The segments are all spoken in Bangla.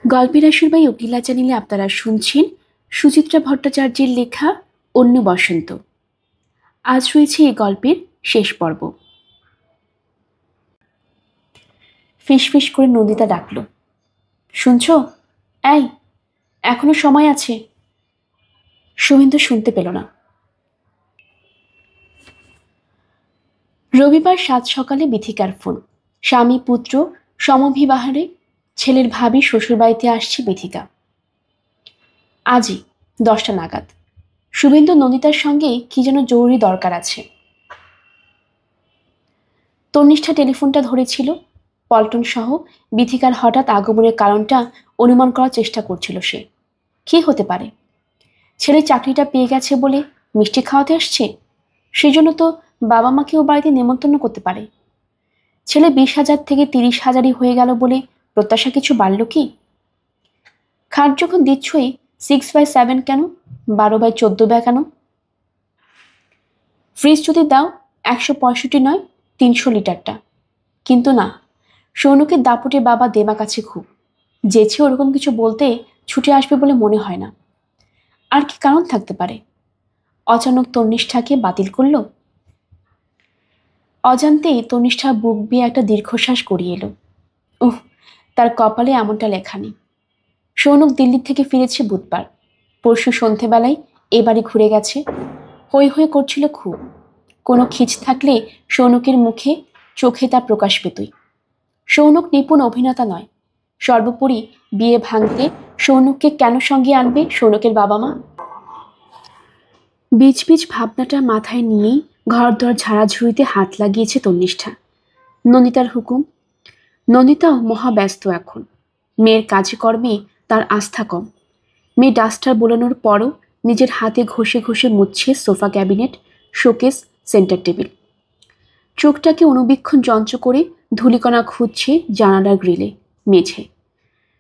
গল্পের আসর বাই উকিলা চ্যানেলে আপনারা শুনছেন সুচিত্রা ভট্টাচার্যের লেখা অন্য বসন্ত। আজ রয়েছে এই গল্পের শেষ পর্ব। ফিসফিস করে নন্দিতা ডাকল, শুনছ? এই, এখনো সময় আছে। শুভেন্দু শুনতে পেল না। রবিবার সাত সকালে বিথিকার ফোন। স্বামী পুত্র সমভিবাহারে ছেলের ভাবি শ্বশুরবাড়িতে আসছে বিথিকা। আজই 10টা নাগাদ। শুভেন্দু নন্দিতার সঙ্গে কি যেন জরুরি দরকার আছে। তন্নিষ্ঠা টেলিফোনটা ধরেছিল। পল্টন সহ বিথিকার হঠাৎ আগমনের কারণটা অনুমান করার চেষ্টা করছিল সে। কি হতে পারে? ছেলে চাকরিটা পেয়ে গেছে বলে মিষ্টি খাওয়াতে আসছে, সেজন্য তো বাবা মাকেও বাড়িতে নেমন্তন্ন করতে পারে। ছেলে 20,000 থেকে 30,000ই হয়ে গেল বলে প্রত্যাশা কিছু বাড়ল কি? খাট যখন দিচ্ছই 6/7 কেন, 12/14 কেন? ফ্রিজ যদি দাও 165 নয় 300 লিটারটা। কিন্তু না, সৌনকের দাপুটে বাবা দেমা কাছে খুব যেছে ওরকম কিছু বলতে ছুটে আসবে বলে মনে হয় না। আর কি কারণ থাকতে পারে? অচানক তন্নিষ্ঠাকে বাতিল করল। অজান্তেই তন্নিষ্ঠা বুক বিয়ে একটা দীর্ঘশ্বাস গড়িয়ে এলো। উহ, তার কপালে এমনটা লেখা নেই। সৌনক দিল্লি থেকে ফিরেছে বুধবার। পরশু সন্ধেবেলায় এ বাড়ি ঘুরে গেছে। হই হই করছিল খুব। কোনো খিচ থাকলে সৌনকের মুখে চোখে তা প্রকাশ পেতই। সৌনক নিপুণ অভিনেতা নয়। সর্বোপরি বিয়ে ভাঙতে সৌনককে কেন সঙ্গে আনবে সৌনকের বাবা মা? বীজ বীজ ভাবনাটা মাথায় নিয়েই ঘরদর ঝাড়াঝুড়িতে হাত লাগিয়েছে তন্নিষ্ঠা। নন্দিতার হুকুম। নন্দিতাও মহাব্যস্ত এখন। মেয়ের কাজে কর্মে তার আস্থা কম। মেয়ে ডাস্টার বোলানোর পরও নিজের হাতে ঘষে ঘষে মুছছে sofa cabinet, showcase, centre table. চোখটাকে অনুবীক্ষণ যন্ত্র করে ধূলিকণা খুঁজছে জানালার গ্রিলে, মেঝে।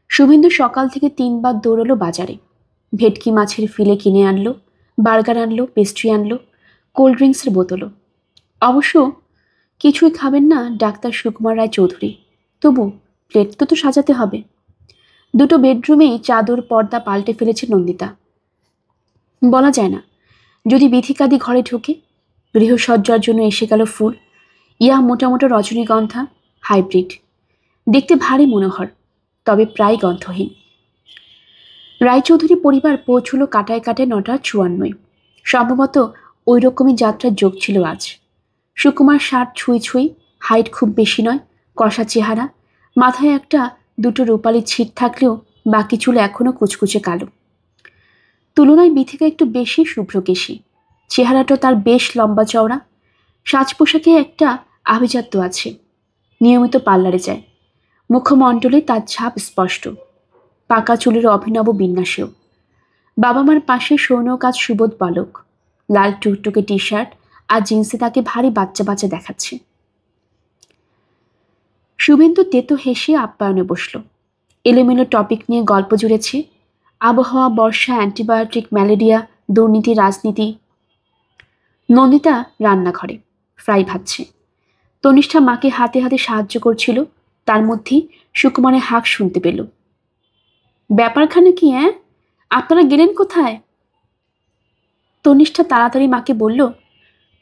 শুভেন্দু সকাল থেকে 3 বার দৌড়লো বাজারে। ভেটকি মাছের ফিলে কিনে আনলো, বার্গার আনলো, পেস্ট্রি আনলো, কোল্ড ড্রিঙ্কসের বোতলও। অবশ্য কিছুই খাবেন না ডাক্তার সুকুমার রায় চৌধুরী, তবু প্লেট তো সাজাতে হবে। দুটো বেডরুমেই চাদর পর্দা পাল্টে ফেলেছে নন্দিতা। বলা যায় না, যদি বিথিকাদি ঘরে ঢোকে, গৃহসজ্জার জন্য এসে গেল ফুল, ইয়া মোটা মোটা রজনীগন্ধা, হাইব্রিড। দেখতে ভারী মনোহর, তবে প্রায় গন্ধহীন। রায়চৌধুরী পরিবার পৌঁছল কাটায় কাটায় 9:54। সম্ভবত ওই রকমই যাত্রার যোগ ছিল আজ। সুকুমার 60 ছুঁই ছুঁই, হাইট খুব বেশি নয়, কষা চেহারা, মাথায় একটা দুটো রূপালি ছিট থাকলেও বাকি চুল এখনো কুচকুচে কালো। তুলনায় বিথিকা একটু বেশি শুভ্রকেশী। চেহারাটা তার বেশ লম্বা চওড়া। সাজ পোশাকে একটা আভিজাত্য আছে। নিয়মিত পার্লারে যায়। মুখমণ্ডলে তার ছাপ স্পষ্ট। পাকা চুলের অভিনব বিন্যাসেও। বাবা মার পাশে সৌনক আজ সুবোধ বালক। লাল টুকটুকে টি শার্ট আর জিন্সে তাকে ভারী বাচ্চা বাচ্চা দেখাচ্ছে। শুভেন্দু তেতো হেসে আপ্যায়নে বসল। এলোমেলো টপিক নিয়ে গল্প জুড়েছে। আবহাওয়া, বর্ষা, অ্যান্টিবায়োটিক, ম্যালেরিয়া, দুর্নীতি, রাজনীতি। নন্দিতা রান্নাঘরে ফ্রাই ভাজছে। তনিষ্ঠা মাকে হাতে হাতে সাহায্য করছিল। তার মধ্যেই সুকুমারের হাঁক শুনতে পেল। ব্যাপারখানে কি? আপনারা গেলেন কোথায়? তনিষ্ঠা তাড়াতাড়ি মাকে বলল,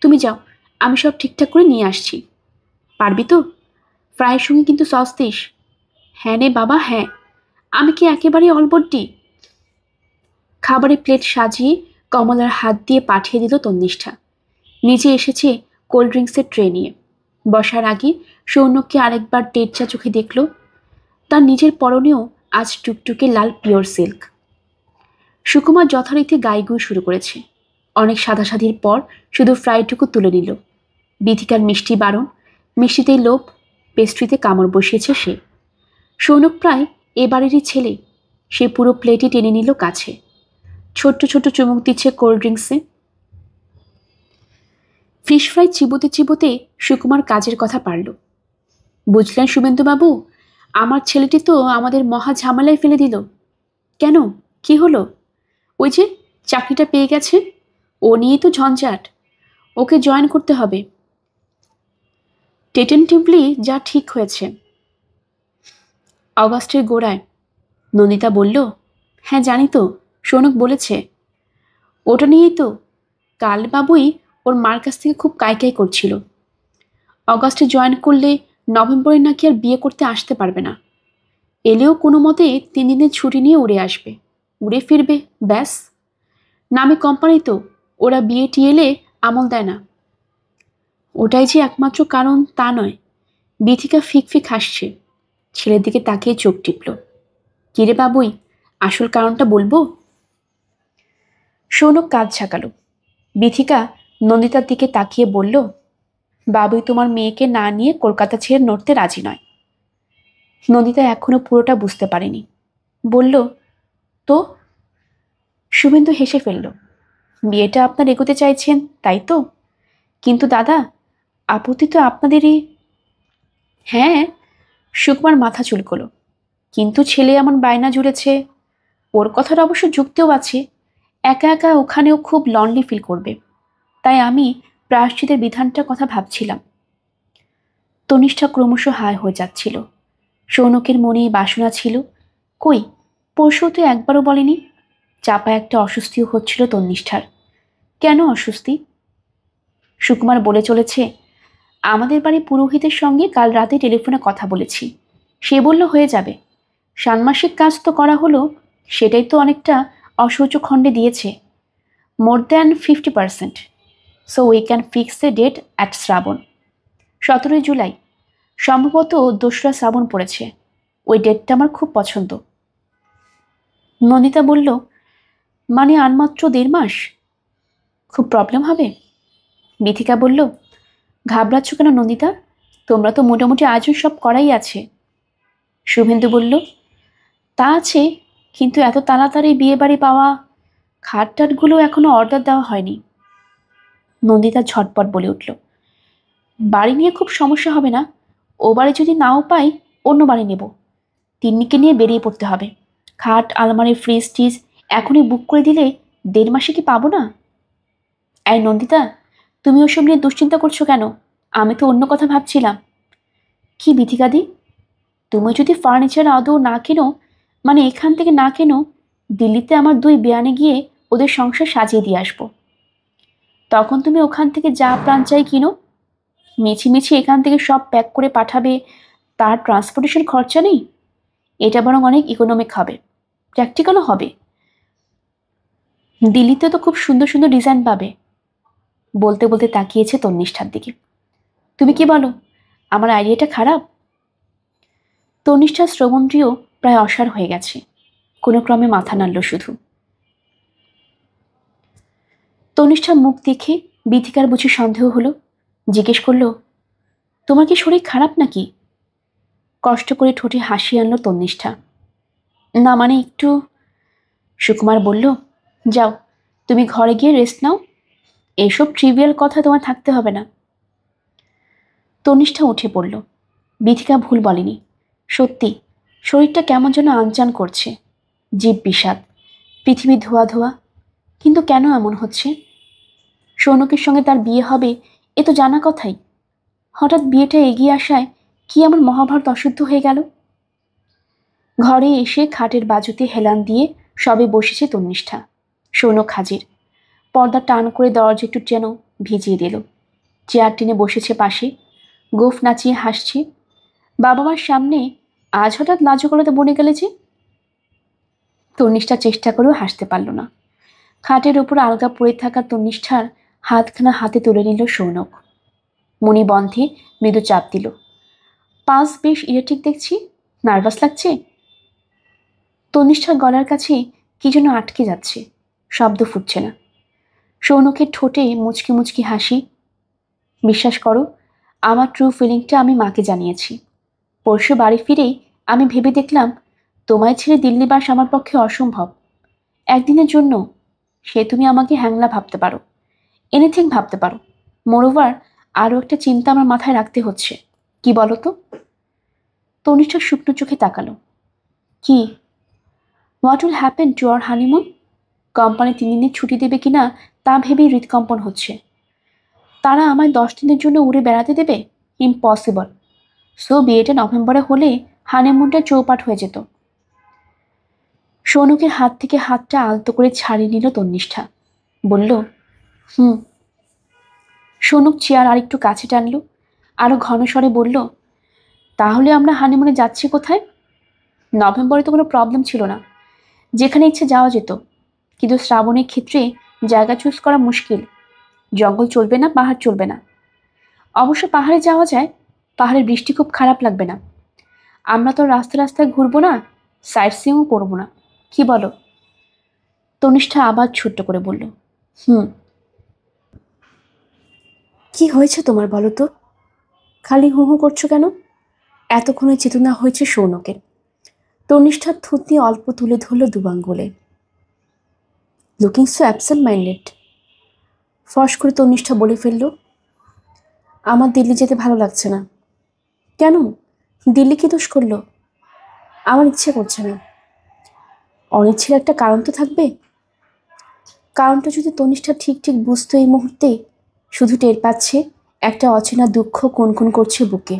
তুমি যাও, আমি সব ঠিকঠাক করে নিয়ে আসছি। পারবি তো? ফ্রাইয়ের সঙ্গে কিন্তু সস দিস। হ্যাঁ রে বাবা, হ্যাঁ। আমি কি একেবারে অলবড্ডি? খাবারের প্লেট সাজিয়ে কমলার হাত দিয়ে পাঠিয়ে দিল তন্নিষ্ঠা। নিচে এসেছে কোল্ড ড্রিঙ্কসের ট্রে নিয়ে। বসার আগে সৌনককে আরেকবার টেরচা চোখে দেখল। তার নিজের পরনেও আজ টুকটুকে লাল পিওর সিল্ক। সুকুমার যথারীতি গাইগুই শুরু করেছে। অনেক সাদাসাদির পর শুধু ফ্রাইটুকু তুলে নিল। বিথিকার মিষ্টি বারণ, মিষ্টিতেই লোভ, পেস্ট্রিতে কামড় বসিয়েছে সে। সৌনক প্রায় এ বাড়িরই ছেলে। সে পুরো প্লেটই টেনে নিল কাছে। ছোট্ট ছোট্ট চুমুক দিচ্ছে কোল্ড ড্রিঙ্কসে। ফিশ ফ্রাই চিবোতে চিবোতে সুকুমার কাজের কথা পারল। বুঝলেন শুভেন্দুবাবু, আমার ছেলেটি তো আমাদের মহা ঝামেলায় ফেলে দিল। কেন, কি হলো? ওই যে চাকরিটা পেয়ে গেছে, ও নিয়েই তো ঝঞ্ঝাট। ওকে জয়েন করতে হবে। টেটেন্টিভলি যা ঠিক হয়েছে, অগাস্টের গোড়ায়। নন্দিতা বলল, হ্যাঁ জানি তো, সৌনক বলেছে। ওটা নিয়েই তো কাল বাবুই ওর মার কাছ থেকে খুব কাইকাই করছিল। অগাস্টে জয়েন করলে নভেম্বরে নাকি আর বিয়ে করতে আসতে পারবে না। এলেও কোনো মতে 3 দিনের ছুটি নিয়ে উড়ে আসবে, উড়ে ফিরবে, ব্যাস। নামে কোম্পানি তো, ওরা বিয়ে টিয়ে এলে আমল দেয় না। ওটাই যে একমাত্র কারণ তা নয়। বিথিকা ফিক ফিক হাসছে, ছেলের দিকে তাকিয়ে চোখ টিপল। কিরে বাবুই, আসল কারণটা বলবো? সৌনক কাজ ঝাঁকালো। বিথিকা নন্দিতার দিকে তাকিয়ে বলল, বাবুই তোমার মেয়েকে না নিয়ে কলকাতা ছেড়ে নড়তে রাজি নয়। নন্দিতা এখনো পুরোটা বুঝতে পারেনি, বলল, তো? শুভেন্দু হেসে ফেলল। বিয়েটা আপনার এগোতে চাইছেন তাই তো? কিন্তু দাদা, আপত্তি তো আপনাদেরই। হ্যাঁ, সুকুমার মাথা চুলকোলো। কিন্তু ছেলে এমন বায়না জুড়েছে। ওর কথার অবশ্য যুক্তিও আছে। একা একা ওখানেও খুব লনলি ফিল করবে। তাই আমি প্রায়শ্চিতের বিধানটার কথা ভাবছিলাম। তনিষ্ঠা ক্রমশ হায় হয়ে যাচ্ছিল। সৌনকের মনে বাসনা ছিল, কই, পরশু তো একবারও বলেনি। চাপা একটা অস্বস্তিও হচ্ছিল তন্নিষ্ঠার। কেন অস্বস্তি? সুকুমার বলে চলেছে, আমাদের বাড়ি পুরোহিতের সঙ্গে কাল রাতে টেলিফোনে কথা বলেছি। সে বলল হয়ে যাবে। ষান্মাসিক কাজ তো করা হলো, সেটাই তো অনেকটা অসহ্য খণ্ডে দিয়েছে। More than 50%। So we can fix a date at Shraban. 17 July, সম্ভবত 2রা শ্রাবণ পড়েছে। ওই ডেটটা আমার খুব পছন্দ। নন্দিতা বলল, মানে আর মাত্র 1.5 মাস? খুব প্রবলেম হবে? বিথিকা বলল, ঘাবড়াচ্ছ কেন নন্দিতা? তোমরা তো মোটামুটি আয়োজন সব করাই আছে। শুভেন্দু বলল, তা আছে, কিন্তু এত তাড়াতাড়ি বিয়ে বাড়ি পাওয়া। খাট টাটগুলো এখনো অর্ডার দেওয়া হয়নি। নন্দিতা ঝটপট বলে উঠল, বাড়ি নিয়ে খুব সমস্যা হবে না। ও বাড়ি যদি নাও পাই, অন্য বাড়ি নেব। তিন্নিকে নিয়ে বেরিয়ে পড়তে হবে। খাট, আলমারি, ফ্রিজ টিজ এখনই বুক করে দিলে 1.5 মাসে কি পাবো না? এই নন্দিতা, তুমি ওসব নিয়ে দুশ্চিন্তা করছো কেন? আমি তো অন্য কথা ভাবছিলাম। কি বিথিকাদি, তুমি যদি ফার্নিচার আদৌ না কেনো, মানে এখান থেকে না কেনো, দিল্লিতে আমার 2 বেয়ানে গিয়ে ওদের সংসার সাজিয়ে দিয়ে আসবো। তখন তুমি ওখান থেকে যা প্রাণ চাই কিনো। মিছিমিছি এখান থেকে সব প্যাক করে পাঠাবে, তার ট্রান্সপোর্টেশন খরচা নেই। এটা বরং অনেক ইকোনমিক হবে, প্র্যাকটিক্যালও হবে। দিল্লিতে তো খুব সুন্দর সুন্দর ডিজাইন পাবে। বলতে বলতে তাকিয়েছে তন্নিষ্ঠার দিকে। তুমি কি বলো, আমার আইডিয়াটা খারাপ? তনিষ্ঠার শ্রবণটিও প্রায় অসাড় হয়ে গেছে, কোনো ক্রমে মাথা নাড়ল শুধু। তনিষ্ঠার মুখ দেখে বিথিকার বুঝি সন্দেহ হলো। জিজ্ঞেস করল, তোমার কি শরীর খারাপ নাকি? কষ্ট করে ঠোঁটে হাসি আনলো তন্নিষ্ঠা। না মানে একটু। সুকুমার বলল, যাও, তুমি ঘরে গিয়ে রেস্ট নাও। এসব ট্রিভিয়াল কথা তোমার থাকতে হবে না। তনিষ্ঠা উঠে পড়ল। বিথিকা ভুল বলেনি। সত্যি শরীরটা কেমন যেন আনচান করছে, জীব বিষাদ, পৃথিবী ধোয়া ধোয়া। কিন্তু কেন এমন হচ্ছে? সৌনকের সঙ্গে তার বিয়ে হবে এ তো জানা কথাই। হঠাৎ বিয়েটা এগিয়ে আসায় কি এমন মহাভারত অশুদ্ধ হয়ে গেল? ঘরে এসে খাটের বাজুতে হেলান দিয়ে সবে বসেছে তন্নিষ্ঠা। সৌনক হাজির। পর্দা টান করে দরজা একটু যেন ভিজিয়ে দিল। চেয়ার টেনে বসেছে পাশে, গোফ নাচিয়ে হাসছে। বাবা মার সামনে আজ হঠাৎ লাজুকলাতে বনে গেলে যে। তন্নিষ্ঠা চেষ্টা করেও হাসতে পারল না। খাটের ওপর আলগা পড়ে থাকা তন্নিষ্ঠার হাতখানা হাতে তুলে নিল সৌনক। মণিবন্ধে মৃদু চাপ দিল। পালস বেশ ইলেকট্রিক দেখছি, নার্ভাস লাগছে? তন্নিষ্ঠার গলার কাছে কি যেন আটকে যাচ্ছে, শব্দ ফুটছে না। সৌনকের ঠোঁটে মুচকি মুচকি হাসি। বিশ্বাস করো, আমার ট্রু ফিলিংটা আমি মাকে জানিয়েছি। পরশু বাড়ি ফিরেই আমি ভেবে দেখলাম, তোমায় ছেড়ে দিল্লিবাস আমার পক্ষে অসম্ভব। একদিনের জন্য সে তুমি আমাকে হ্যাংলা ভাবতে পারো, এনিথিং ভাবতে পারো। মোরওভার আরও একটা চিন্তা আমার মাথায় রাখতে হচ্ছে। কি বলো তো? তনিষ্ঠা শুকনো চোখে তাকালো। কি? What will happen to our honeymoon? Company 3 দিনের ছুটি দেবে কিনা তা ভেবেই হৃদকম্পন হচ্ছে। তারা আমায় 10 দিনের জন্য উড়ে বেড়াতে দেবে? ইম্পসিবল। সো বিয়েটা নভেম্বরে হলে হানিমুনটা চৌপাট হয়ে যেত। সৌনকের হাত থেকে হাতটা আলতো করে ছাড়িয়ে নিল তন্নিষ্ঠা। বলল, হুম। সৌনক চেয়ার আর একটু কাছে টানল, আরো ঘন স্বরে বলল, তাহলে আমরা হানিমুনে যাচ্ছি কোথায়? নভেম্বরে তো কোনো প্রবলেম ছিল না, যেখানে ইচ্ছে যাওয়া যেত, কিন্তু শ্রাবণের ক্ষেত্রে জায়গা চুজ করা মুশকিল। জঙ্গল চলবে না, পাহাড় চলবে না। অবশ্য পাহাড়ে যাওয়া যায়, পাহাড়ের বৃষ্টি খুব খারাপ লাগবে না। আমরা তো রাস্তায় রাস্তায় ঘুরবো না, সাইট সিইংও করবো না, কি বলো? তনিষ্ঠা আবার ছোট্ট করে বলল, হুম। কি হয়েছে তোমার বলো তো? খালি হু হু করছো কেন? এতক্ষণে চেতনা হয়েছে সৌনকের। তনিষ্ঠার থুতনি অল্প তুলে ধরল দুবাঙ্গুলে। Looking so absent minded. ফস করে তনিষ্ঠা বলে ফেলল, আমার দিল্লি যেতে ভালো লাগছে না। কেন? দিল্লি কি দোষ করলো? আমার ইচ্ছে করছে না। অনিচ্ছের একটা কারণ তো থাকবে। কারণটা যদি তনিষ্ঠা ঠিক ঠিক বুঝতো এই মুহূর্তে, শুধু টের পাচ্ছে একটা অচেনা দুঃখ কুনকুন করছে বুকে।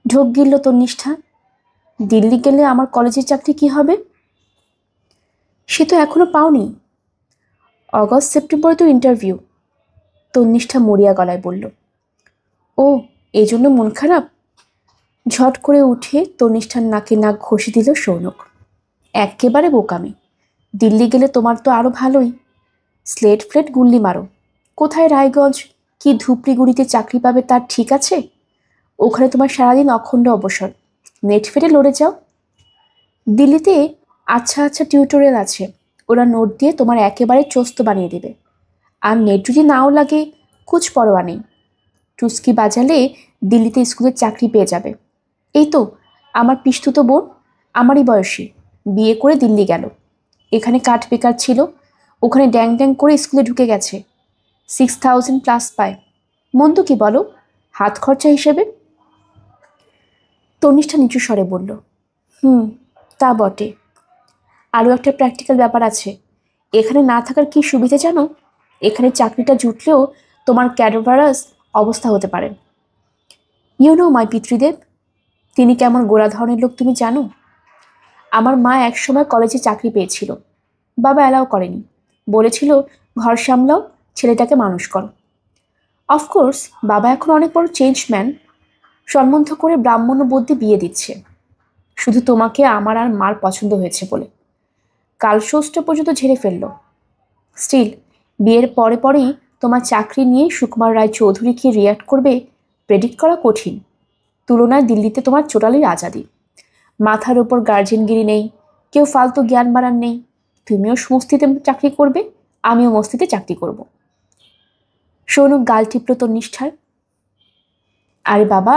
ঢোক গিলল তনিষ্ঠা। দিল্লি গেলে আমার কলেজের চাকরি কি হবে? সে তো এখনো পাওনি। অগস্ট সেপ্টেম্বরে তো ইন্টারভিউ। তন্নিষ্ঠা মরিয়া গলায় বলল, ও এই জন্য মন খারাপ? ঝট করে উঠে তনিষ্ঠার নাকে নাক ঘষে দিল সৌনক। একেবারে বোকামি। দিল্লি গেলে তোমার তো আরো ভালোই। স্লেট ফ্লেট গুল্লি মারো। কোথায় রায়গঞ্জ কি ধুপড়িগুড়িতে চাকরি পাবে তার ঠিক আছে? ওখানে তোমার সারাদিন অখণ্ড অবসর। নেট ফেটে লড়ে যাও। দিল্লিতে আচ্ছা আচ্ছা টিউটোরিয়াল আছে, ওরা নোট দিয়ে তোমার একেবারে চোস্ত বানিয়ে দেবে। আর নেট যদি নাও লাগে, কুছ পরোয়া নেই। টুস্কি বাজালে দিল্লিতে স্কুলের চাকরি পেয়ে যাবে। এই তো আমার পিসতুতো বোন, আমারই বয়সী, বিয়ে করে দিল্লি গেল। এখানে কাঠ বেকার ছিল, ওখানে ড্যাং ড্যাং করে স্কুলে ঢুকে গেছে। 6000 প্লাস পায়। মন্দ কি বলো হাত খরচা হিসেবে? তনিষ্ঠা নিচু স্বরে বলল, হুম, তা বটে। আরও একটা প্র্যাকটিক্যাল ব্যাপার আছে। এখানে না থাকার কি সুবিধা জানো? এখানে চাকরিটা জুটলেও তোমার ক্যাডাভারাস অবস্থা হতে পারে। ইউ নো মাই পিতৃদেব, তিনি কেমন গোড়া ধরনের লোক তুমি জানো? আমার মা একসময় কলেজে চাকরি পেয়েছিল, বাবা অ্যালাও করেনি, বলেছিল ঘর সামলাও, ছেলেটাকে মানুষ করো। অফকোর্স বাবা এখন অনেক বড় চেঞ্জম্যান, সম্বন্ধ করে ব্রাহ্মণ বদ্যি বিয়ে দিচ্ছে, শুধু তোমাকে আমার আর মার পছন্দ হয়েছে বলে। কাল ষষ্ঠ পর্যন্ত ঝেড়ে ফেললো। স্টিল বিয়ের পরে পরেই তোমার চাকরি নিয়ে সুকুমার রায় চৌধুরী কি রিয়াক্ট করবে প্রেডিক্ট করা কঠিন। তুলনায় দিল্লিতে তোমার টোটালি আজাদি। মাথার ওপর গার্জেনগিরি নেই, কেউ ফালতু জ্ঞান বাড়ান নেই। তুমিও মস্তিতে চাকরি করবে, আমিও মস্তিতে চাকরি করব। সৌনক গাল টিপল তন্নিষ্ঠার। আরে বাবা,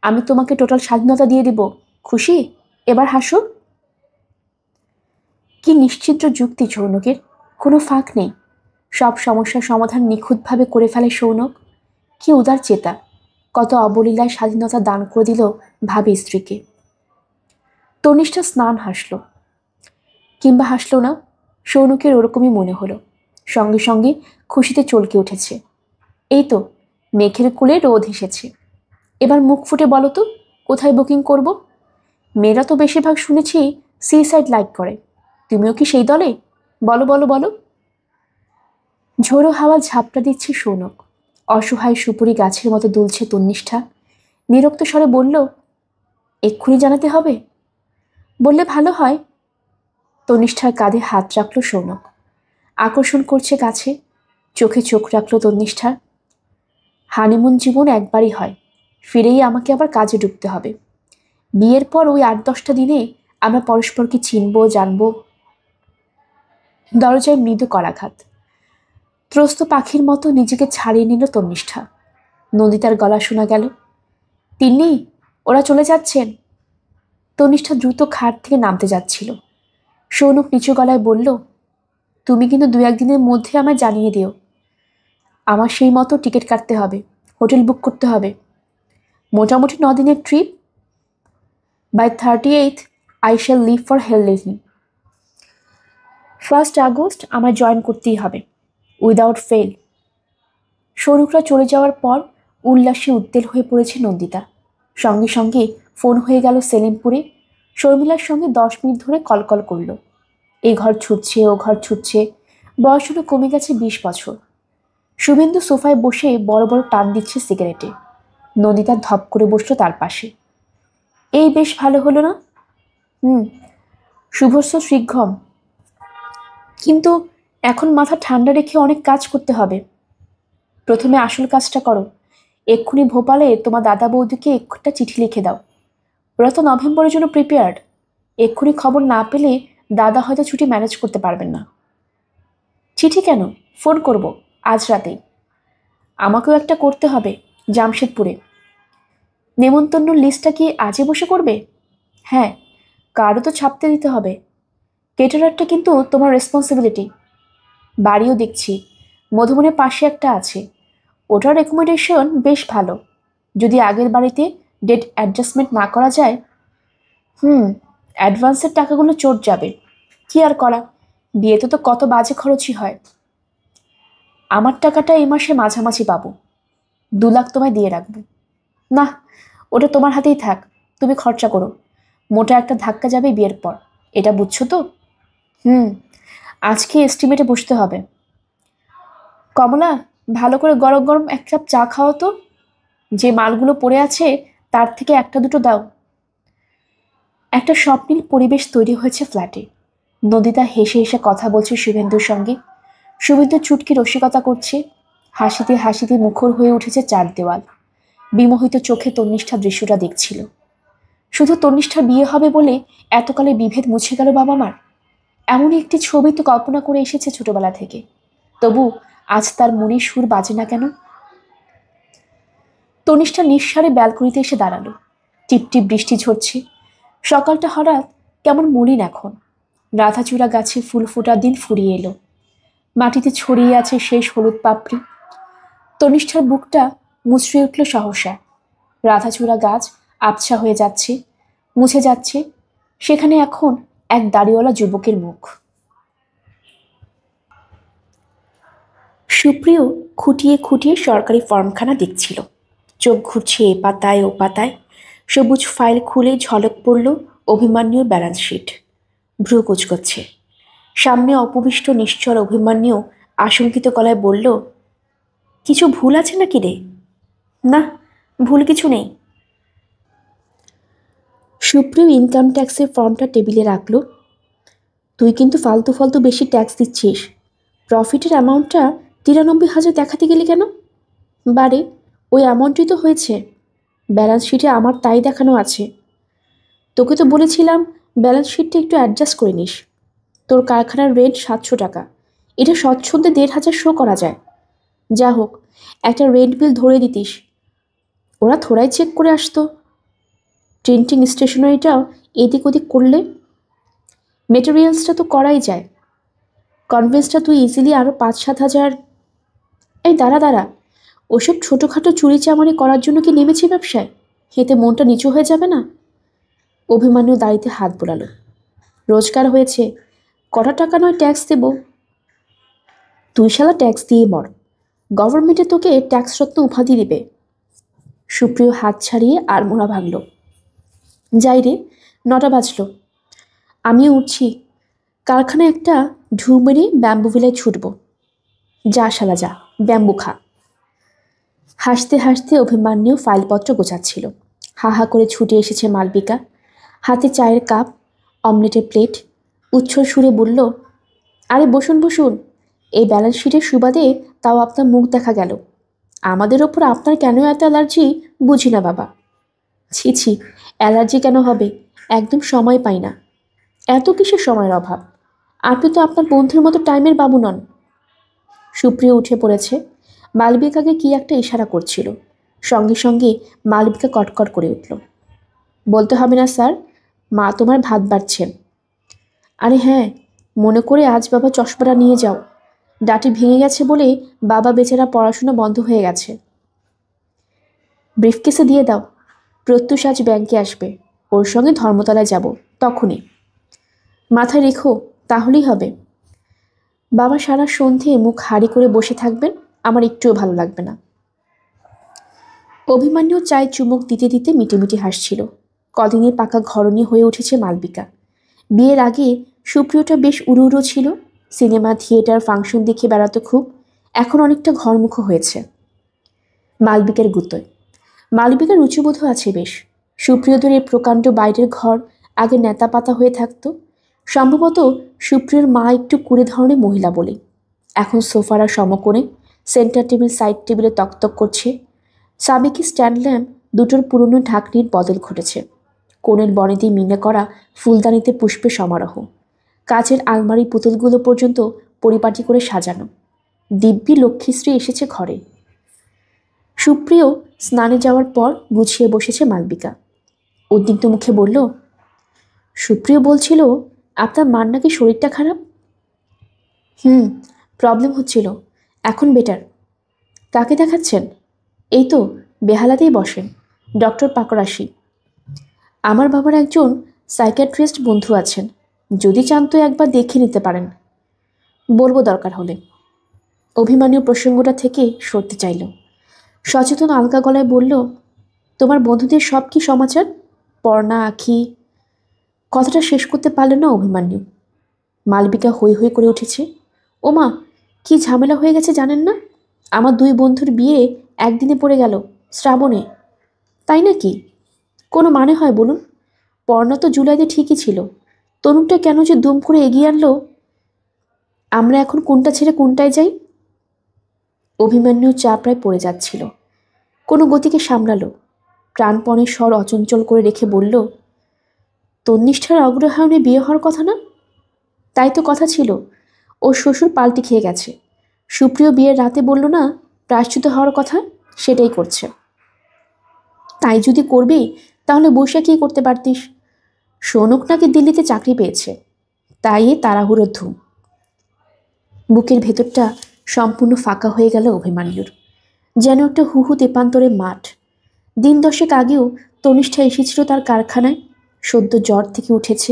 আমি তোমাকে টোটাল স্বাধীনতা দিয়ে দেব, খুশি? এবার হাসো। কি নিশ্চিদ্র যুক্তি সৌনকের, কোনো ফাঁক নেই। সব সমস্যার সমাধান নিখুঁতভাবে করে ফেলে সৌনক। কি উদার চেতা, কত অবলীলায় স্বাধীনতা দান করে দিল ভাবি স্ত্রীকে। তনিষ্ঠা স্নান হাসল, কিংবা হাসল না, সৌনকের ওরকমই মনে হলো। সঙ্গে সঙ্গে খুশিতে চলকে উঠেছে। এই তো মেঘের কুলে রোদ এসেছে। এবার মুখ ফুটে বলো তো কোথায় বুকিং করব? মেয়েরা তো বেশিরভাগ শুনেছি সি সাইড লাইক করে, তুমিও কি সেই দলে? বলো বলো বলো। ঝোড়ো হাওয়া ঝাপটা দিচ্ছে সৌনক, অসহায় সুপুরি গাছের মতো দুলছে তন্নিষ্ঠা। নিরক্ত স্বরে বলল, এক্ষুনি জানাতে হবে? বললে ভালো হয়। তন্নিষ্ঠার কাঁধে হাত রাখল সৌনক, আকর্ষণ করছে কাছে, চোখে চোখ রাখল তন্নিষ্ঠার। হানিমুন জীবন একবারই হয়, ফিরেই আমাকে আবার কাজে ঢুকতে হবে। বিয়ের পর ওই 8-10টা দিনে আমরা পরস্পরকে চিনব, জানব। দরজায় মৃদু করাঘাত। ত্রস্ত পাখির মতো নিজেকে ছাড়িয়ে নিল তন্নিষ্ঠা। নন্দিতার গলা শোনা গেল, তিন্নি, ওরা চলে যাচ্ছেন। তনিষ্ঠা দ্রুত খাট থেকে নামতে যাচ্ছিল। সৌনক নিচু গলায় বলল, তুমি কিন্তু 2-1 দিনের মধ্যে আমায় জানিয়ে দিও। আমার সেই মতো টিকিট কাটতে হবে, হোটেল বুক করতে হবে। মোটামুটি 9 দিনের trip. By 38th I shall leave for হেলদিং। 1 আগস্ট আমায় জয়েন করতেই হবে, উইদাউট ফেল। সৌনকরা চলে যাওয়ার পর উল্লাসে উদ্বেল হয়ে পড়েছে নন্দিতা। সঙ্গে সঙ্গে ফোন হয়ে গেল সেলিমপুরে। শর্মিলার সঙ্গে 10 মিনিট ধরে কলকল করল। এই ঘর ছুটছে, ও ঘর ছুটছে। বয়স হলো কমে গেছে 20 বছর। শুভেন্দু সোফায় বসে বড় বড় টান দিচ্ছে সিগারেটে। নন্দিতা ধপ করে বসলো তার পাশে। এই বেশ ভালো হলো না? হুম, শুভস্য শীঘ্রম। কিন্তু এখন মাথা ঠান্ডা রেখে অনেক কাজ করতে হবে। প্রথমে আসল কাজটা করো। এক্ষুনি ভোপালে তোমার দাদা বৌদিকে একটা চিঠি লিখে দাও। ওরা তো নভেম্বরের জন্য প্রিপেয়ার্ড। এক্ষুনি খবর না পেলে দাদা হয়তো ছুটি ম্যানেজ করতে পারবেন না। চিঠি কেন, ফোন করব আজ রাতেই। আমাকেও একটা করতে হবে জামশেদপুরে। নেমন্তন্ন লিস্টটা কি আজই বসে করবে? হ্যাঁ, কার্ডও তো ছাপতে দিতে হবে। কেটারারটা কিন্তু তোমার রেসপন্সিবিলিটি। বাড়িও দেখছি, মধুবনের পাশে একটা আছে। ওটার রেকমেন্ডেশন বেশ ভালো। যদি আগের বাড়িতে ডেট অ্যাডজাস্টমেন্ট না করা যায়। অ্যাডভান্সের টাকাগুলো চোট যাবে। কি আর করা, বিয়েতে তো কত বাজে খরচই হয়। আমার টাকাটা এই মাসে মাঝামাঝি পাবো। 2 লাখ তোমায় দিয়ে রাখবো। না, ওটা তোমার হাতেই থাক, তুমি খরচা করো। মোটা একটা ধাক্কা যাবে বিয়ের পর, এটা বুঝছো তো? আজকে এস্টিমেটে বসতে হবে। কমলা, ভালো করে গরম গরম 1 কাপ চা খাও তো। যে মালগুলো পড়ে আছে তার থেকে একটা দুটো দাও। একটা স্বপ্নিল পরিবেশ তৈরি হয়েছে ফ্ল্যাটে। নন্দিতা হেসে হেসে কথা বলছে শুভেন্দুর সঙ্গে। শুভেন্দু চুটকি রসিকতা করছে। হাসিতে হাসিতে মুখর হয়ে উঠেছে 4 দেওয়াল। বিমোহিত চোখে তন্নিষ্ঠা দৃশ্যটা দেখছিল। শুধু তন্নিষ্ঠার বিয়ে হবে বলে এতকালে বিভেদ মুছে গেল বাবা মার। এমনই একটি ছবি তো কল্পনা করে এসেছে ছোটবেলা থেকে। তবু আজ তার মনে সুর বাজে না কেন? তনিষ্ঠা নিঃসারে ব্যালকনিতে এসে দাঁড়ালো। টিপটিপ বৃষ্টি ঝরছে। সকালটা হঠাৎ কেমন মলিন এখন। রাধাচূড়া গাছে ফুল ফোটার দিন ফুরিয়ে এলো। মাটিতে ছড়িয়ে আছে শেষ হলুদ পাপড়ি। তনিষ্ঠার বুকটা মুচড়ে উঠল সহসা। রাধাচূড়া গাছ আবছা হয়ে যাচ্ছে, মুছে যাচ্ছে। সেখানে এখন এক দাড়িওয়ালা যুবকের মুখ। সুপ্রিয় খুঁটিয়ে খুঁটিয়ে সরকারি ফর্মখানা দেখছিল। চোখ ঘুরছে এ পাতায় ও পাতায়। সবুজ ফাইল খুলে ঝলক পড়ল অভিমান্যুর ব্যালেন্স শিট। ভ্রু কুচকোচ্ছে। সামনে অপবিষ্ট নিশ্চল অভিমান্যু আশঙ্কিত গলায় বলল, কিছু ভুল আছে নাকি রে? না, ভুল কিছু নেই। সুপ্রিয় ইনকাম ট্যাক্সের ফর্মটা টেবিলে রাখল। তুই কিন্তু ফালতু ফালতু বেশি ট্যাক্স দিচ্ছিস। প্রফিটের অ্যামাউন্টটা 93,000 দেখাতে গেলে কেন? বারে, ওই অ্যামাউন্টই তো হয়েছে। ব্যালেন্স শিটে আমার তাই দেখানো আছে। তোকে তো বলেছিলাম ব্যালেন্স শিটটা একটু অ্যাডজাস্ট করে নিস। তোর কারখানার রেন্ট 700 টাকা। এটা স্বচ্ছন্দে 1,500 শো করা যায়। যা হোক, একটা রেন্ট বিল ধরে দিতিস। ওরা থোড়াই চেক করে আসতো। প্রিন্টিং স্টেশনারিটাও এদিক ওদিক করলে। মেটেরিয়ালসটা তো করাই যায়। কনভেন্সটা তুই ইজিলি আরও 5-7 হাজার। এই দাঁড়া দাঁড়া, ওসব ছোটোখাটো চুরি চামারি করার জন্য কি নেমেছি ব্যবসায়? এতে মনটা নিচু হয়ে যাবে না? অভিমান্যু দাড়িতে হাত বোলালো। রোজগার হয়েছে, কটা টাকা নয় ট্যাক্স দেব। তুই শালা ট্যাক্স দিয়ে মর। গভর্নমেন্টে তোকে ট্যাক্স রত্ন উপাধি দেবে। সুপ্রিয় হাত ছাড়িয়ে আর মোড়া ভাঙল। যাই রে, 9টা বাজল। আমিও উঠছি। কারখানায় একটা ঢু মেরে ব্যাম্বু ভিলায় ছুটব। যা শালা যা, ব্যাম্বু খা। হাসতে হাসতে অভিমান্যু ফাইলপত্র গোছাচ্ছিল। হা হা করে ছুটে এসেছে মালবিকা। হাতে চায়ের কাপ, অমলেটের প্লেট। উচ্ছ্বল সুরে বলল, আরে বসুন বসুন। এই ব্যালেন্স শিটের সুবাদে তাও আপনার মুখ দেখা গেল। আমাদের ওপর আপনার কেন এত অ্যালার্জি বুঝি না বাবা। ছি ছি, অ্যালার্জি কেন হবে? একদম সময় পাই না। এত কিসের সময়ের অভাব? আপনি তো আপনার বন্ধুর মতো টাইমের বাবু নন। সুপ্রিয় উঠে পড়েছে। মালবিকাকে কি একটা ইশারা করছিল। সঙ্গে সঙ্গে মালবিকা কটকট করে উঠল। বলতে হবে না স্যার, মা তোমার ভাত বাড়ছেন। আরে হ্যাঁ, মনে করে আজ বাবা চশমাটা নিয়ে যাও। ডাটি ভেঙে গেছে বলে বাবা বেচারা পড়াশোনা বন্ধ হয়ে গেছে। ব্রিফকেসে দিয়ে দাও। প্রত্যুষ আজ ব্যাংকে আসবে, ওর সঙ্গে ধর্মতলায় যাব, তখনই। মাথায় রেখো, তাহলেই হবে। বাবা সারা সন্ধে মুখ হাঁড়ি করে বসে থাকবেন, আমার একটুও ভালো লাগবে না। অভিমান্যু চায় চুমুক দিতে দিতে মিটিমিটি হাসছিল। কদিনের পাকা ঘরণী হয়ে উঠেছে মালবিকা। বিয়ের আগে সুপ্রিয়টা বেশ উড়ো উড়ো ছিল। সিনেমা, থিয়েটার, ফাংশন দেখে বেড়াতো খুব। এখন অনেকটা ঘরমুখো হয়েছে। মালবিকের গুতোয়। মালবিকার রুচিবোধ আছে বেশ। সুপ্রিয়দের এই প্রকাণ্ড বাইরের ঘর আগে নেতা পাতা হয়ে থাকতো। সম্ভবত সুপ্রিয়র মা একটু কুড়ে ধরনের মহিলা বলে। এখন সোফার আর সমকোণে, সেন্টার টেবিল সাইড টেবিলে তকতক করছে। সাবেকি স্ট্যান্ড ল্যাম্প দুটোর পুরনো ঢাকনির বদল ঘটেছে। কোণের বনে দিয়ে মিনে করা ফুলদানিতে পুষ্পের সমারোহ। কাচের আলমারি পুতুলগুলো পর্যন্ত পরিপাটি করে সাজানো। দিব্যি লক্ষ্মীশ্রী এসেছে ঘরে। সুপ্রিয় স্নানে যাওয়ার পর গুছিয়ে বসেছে মালবিকা। উদ্বিগ্ন মুখে বলল, সুপ্রিয় বলছিল আপনার মার নাকি শরীরটা খারাপ। প্রবলেম হচ্ছিল, এখন বেটার। কাকে দেখাচ্ছেন? এই তো বেহালাতেই বসেন, ডক্টর পাকরাশি। আমার বাবার একজন সাইকিয়াট্রিস্ট বন্ধু আছেন, যদি চান তো একবার দেখে নিতে পারেন। বলবো দরকার হলে। অভিমানীয় প্রসঙ্গটা থেকে সরতে চাইল। সচেতন আলকা গলায় বলল, তোমার বন্ধুদের সব কি সমাচার? পর্ণা, আখি। কথাটা শেষ করতে পারল না অভিমান্যু। মালবিকা হৈ হৈ করে উঠেছে। ওমা, কি ঝামেলা হয়ে গেছে জানেন না? আমার দুই বন্ধুর বিয়ে একদিনে পড়ে গেল, শ্রাবণে। তাই নাকি? কোনো মানে হয় বলুন? পর্ণা তো জুলাইতে ঠিকই ছিল, তনুটা কেন যে দুম করে এগিয়ে আনলো। আমরা এখন কোনটা ছেড়ে কোনটায় যাই? অভিমান্যু চা প্রায় পড়ে যাচ্ছিল। কোনো গতিকে সামলালো, প্রাণপণে স্বর অচঞ্চল করে রেখে বলল, তন্নিষ্ঠার অগ্রহায়ণে বিয়ে হওয়ার কথা না? তাই তো কথা ছিল। ওর শ্বশুর পাল্টি খেয়ে গেছে। সুপ্রিয় বিয়ের রাতে বলল না প্রায়শ্চিত হওয়ার কথা, সেটাই করছে। তাই যদি করবি তাহলে বৈশাখী করতে পারতিস। সৌনক নাকি দিল্লিতে চাকরি পেয়েছে, তাই এ তাড়াহুড়োর ধুম। বুকের ভেতরটা সম্পূর্ণ ফাঁকা হয়ে গেল অভিমান্যুর। যেন একটা হুহু তেপান্তরের মাঠ। দিন 10 আগেও তনিষ্ঠা এসেছিল তার কারখানায়। সদ্য জ্বর থেকে উঠেছে,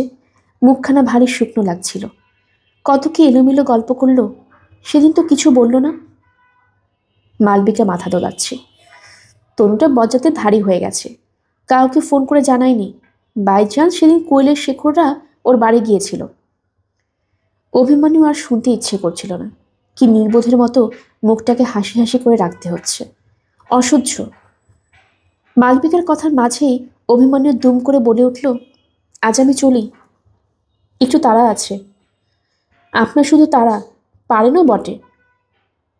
মুখখানা ভারী শুকনো লাগছিল। কত কি এলোমেলো গল্প করল, সেদিন তো কিছু বলল না। মালবিকা মাথা দোলাচ্ছে। তনুটা বজ্জাতে ধারী হয়ে গেছে, কাউকে ফোন করে জানায়নি। বাই চান্স সেদিন কোয়েলের শেখররা ওর বাড়ি গিয়েছিল। অভিমান্যু আর শুনতে ইচ্ছে করছিল না। কি নির্বোধের মতো মুখটাকে হাসি হাসি করে রাখতে হচ্ছে। অসহ্য। মালবিকার কথার মাঝেই অভিমান্যু দুম করে বলে উঠল, আজ আমি চলি, একটু তাড়া আছে। আপনার শুধু তাড়া, পারেনও বটে।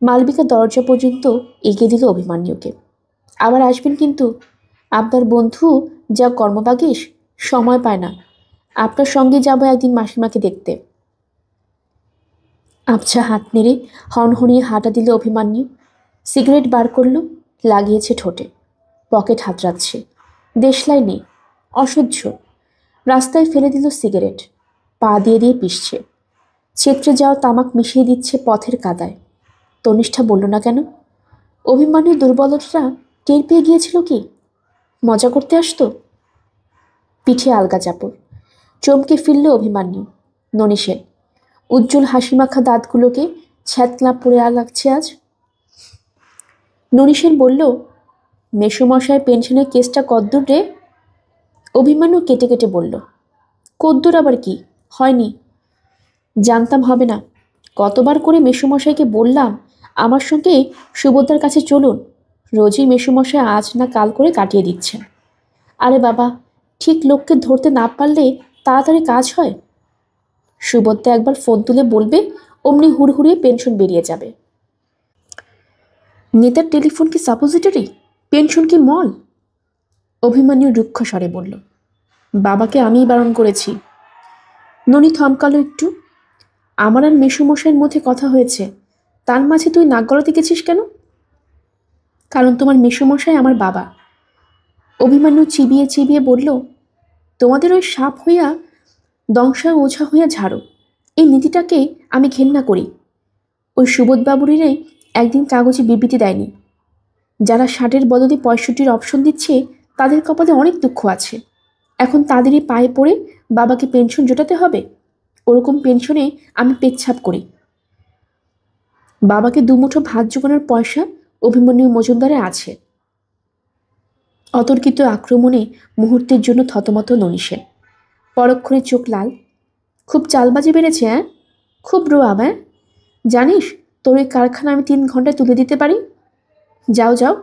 মালবিকা দরজা পর্যন্ত এগিয়ে দিল অভিমান্যুকে। আবার আসবেন কিন্তু। আপনার বন্ধু যা কর্মবাগীশ, সময় পায় না। আপনার সঙ্গে যাব একদিন মাসিমাকে দেখতে। আবছা হাত নেড়ে হনহনিয়ে হাঁটা দিল অভিমান্যু। সিগারেট বার করল, লাগিয়েছে ঠোঁটে। পকেট হাত রাখছে, দেশলাই নেই। অসহ্য। রাস্তায় ফেলে দিল সিগারেট, পা দিয়ে দিয়ে পিষছে। ছেত্রে যাওয়া তামাক মিশিয়ে দিচ্ছে পথের কাদায়। তনিষ্ঠা বলল না কেন? অভিমান্যুর দুর্বলতা টের পেয়ে গিয়েছিল কি? মজা করতে আসতো? পিঠে আলগা চাপড়। চমকে ফিরল অভিমান্যু। ননীশের উজ্জ্বল হাসিমাখা দাঁতগুলোকে ছ্যাতলা পড়ে লাগছে আজ। ননীশের বলল, মেসোমশায় পেনশনের কেসটা কদ্দূর রে? অভিমান্যু কেটে কেটে বলল, কদ্দূর আবার কি, হয়নি। জানতাম হবে না। কতবার করে মেসোমশাইকে বললাম আমার সঙ্গে সুভদ্রার কাছে চলুন। রোজই মেসোমশাই আজ না কাল করে কাটিয়ে দিচ্ছেন। আরে বাবা, ঠিক লোককে ধরতে না পারলে তাড়াতাড়ি কাজ হয়? সুভদ্রা একবার ফোন তুলে বলবে, অমনি হুড়হুড়িয়ে পেনশন বেরিয়ে যাবে। নেতার টেলিফোন কি সাপোজিটরি? পেনশন কি মল? অভিমান্যু রুক্ষ স্বরে বলল, বাবাকে আমিই বারণ করেছি। ননি থমকালো একটু। আমার আর মেসোমশাইয়ের মধ্যে কথা হয়েছে, তার মাঝে তুই নাক গলাতে গেছিস কেন? কারণ তোমার মেসোমশাই আমার বাবা। অভিমান্যু চিবিয়ে চিবিয়ে বলল, তোমাদের ওই সাপ হইয়া দংশা ওঝা হইয়া ঝাড়ো, এই নীতিটাকে আমি ঘেন্না করি। ওই সুবোধবাবুরিরে একদিন কাগজে বিবৃতি দেয়নি। যারা 60-এর বদলে 65-র অপশন দিচ্ছে তাদের কপালে অনেক দুঃখ আছে। এখন তাদেরই পায়ে পড়ে বাবাকে পেনশন জোটাতে হবে। ওরকম পেনশনে আমি পেচ্ছাপ করি। বাবাকে দুমুঠো ভাত জোগানোর পয়সা অভিমন্যু মজুমদারে আছে। অতর্কিত আক্রমণে মুহূর্তের জন্য থতমত ননীশের। পরক্ষণে চোখ লাল। খুব চালবাজি বেড়েছে, হ্যাঁ? খুব রোয়াব, হ্যাঁ? জানিস তোর ওই কারখানা আমি 3 ঘন্টায় তুলে দিতে পারি। যাও যাও,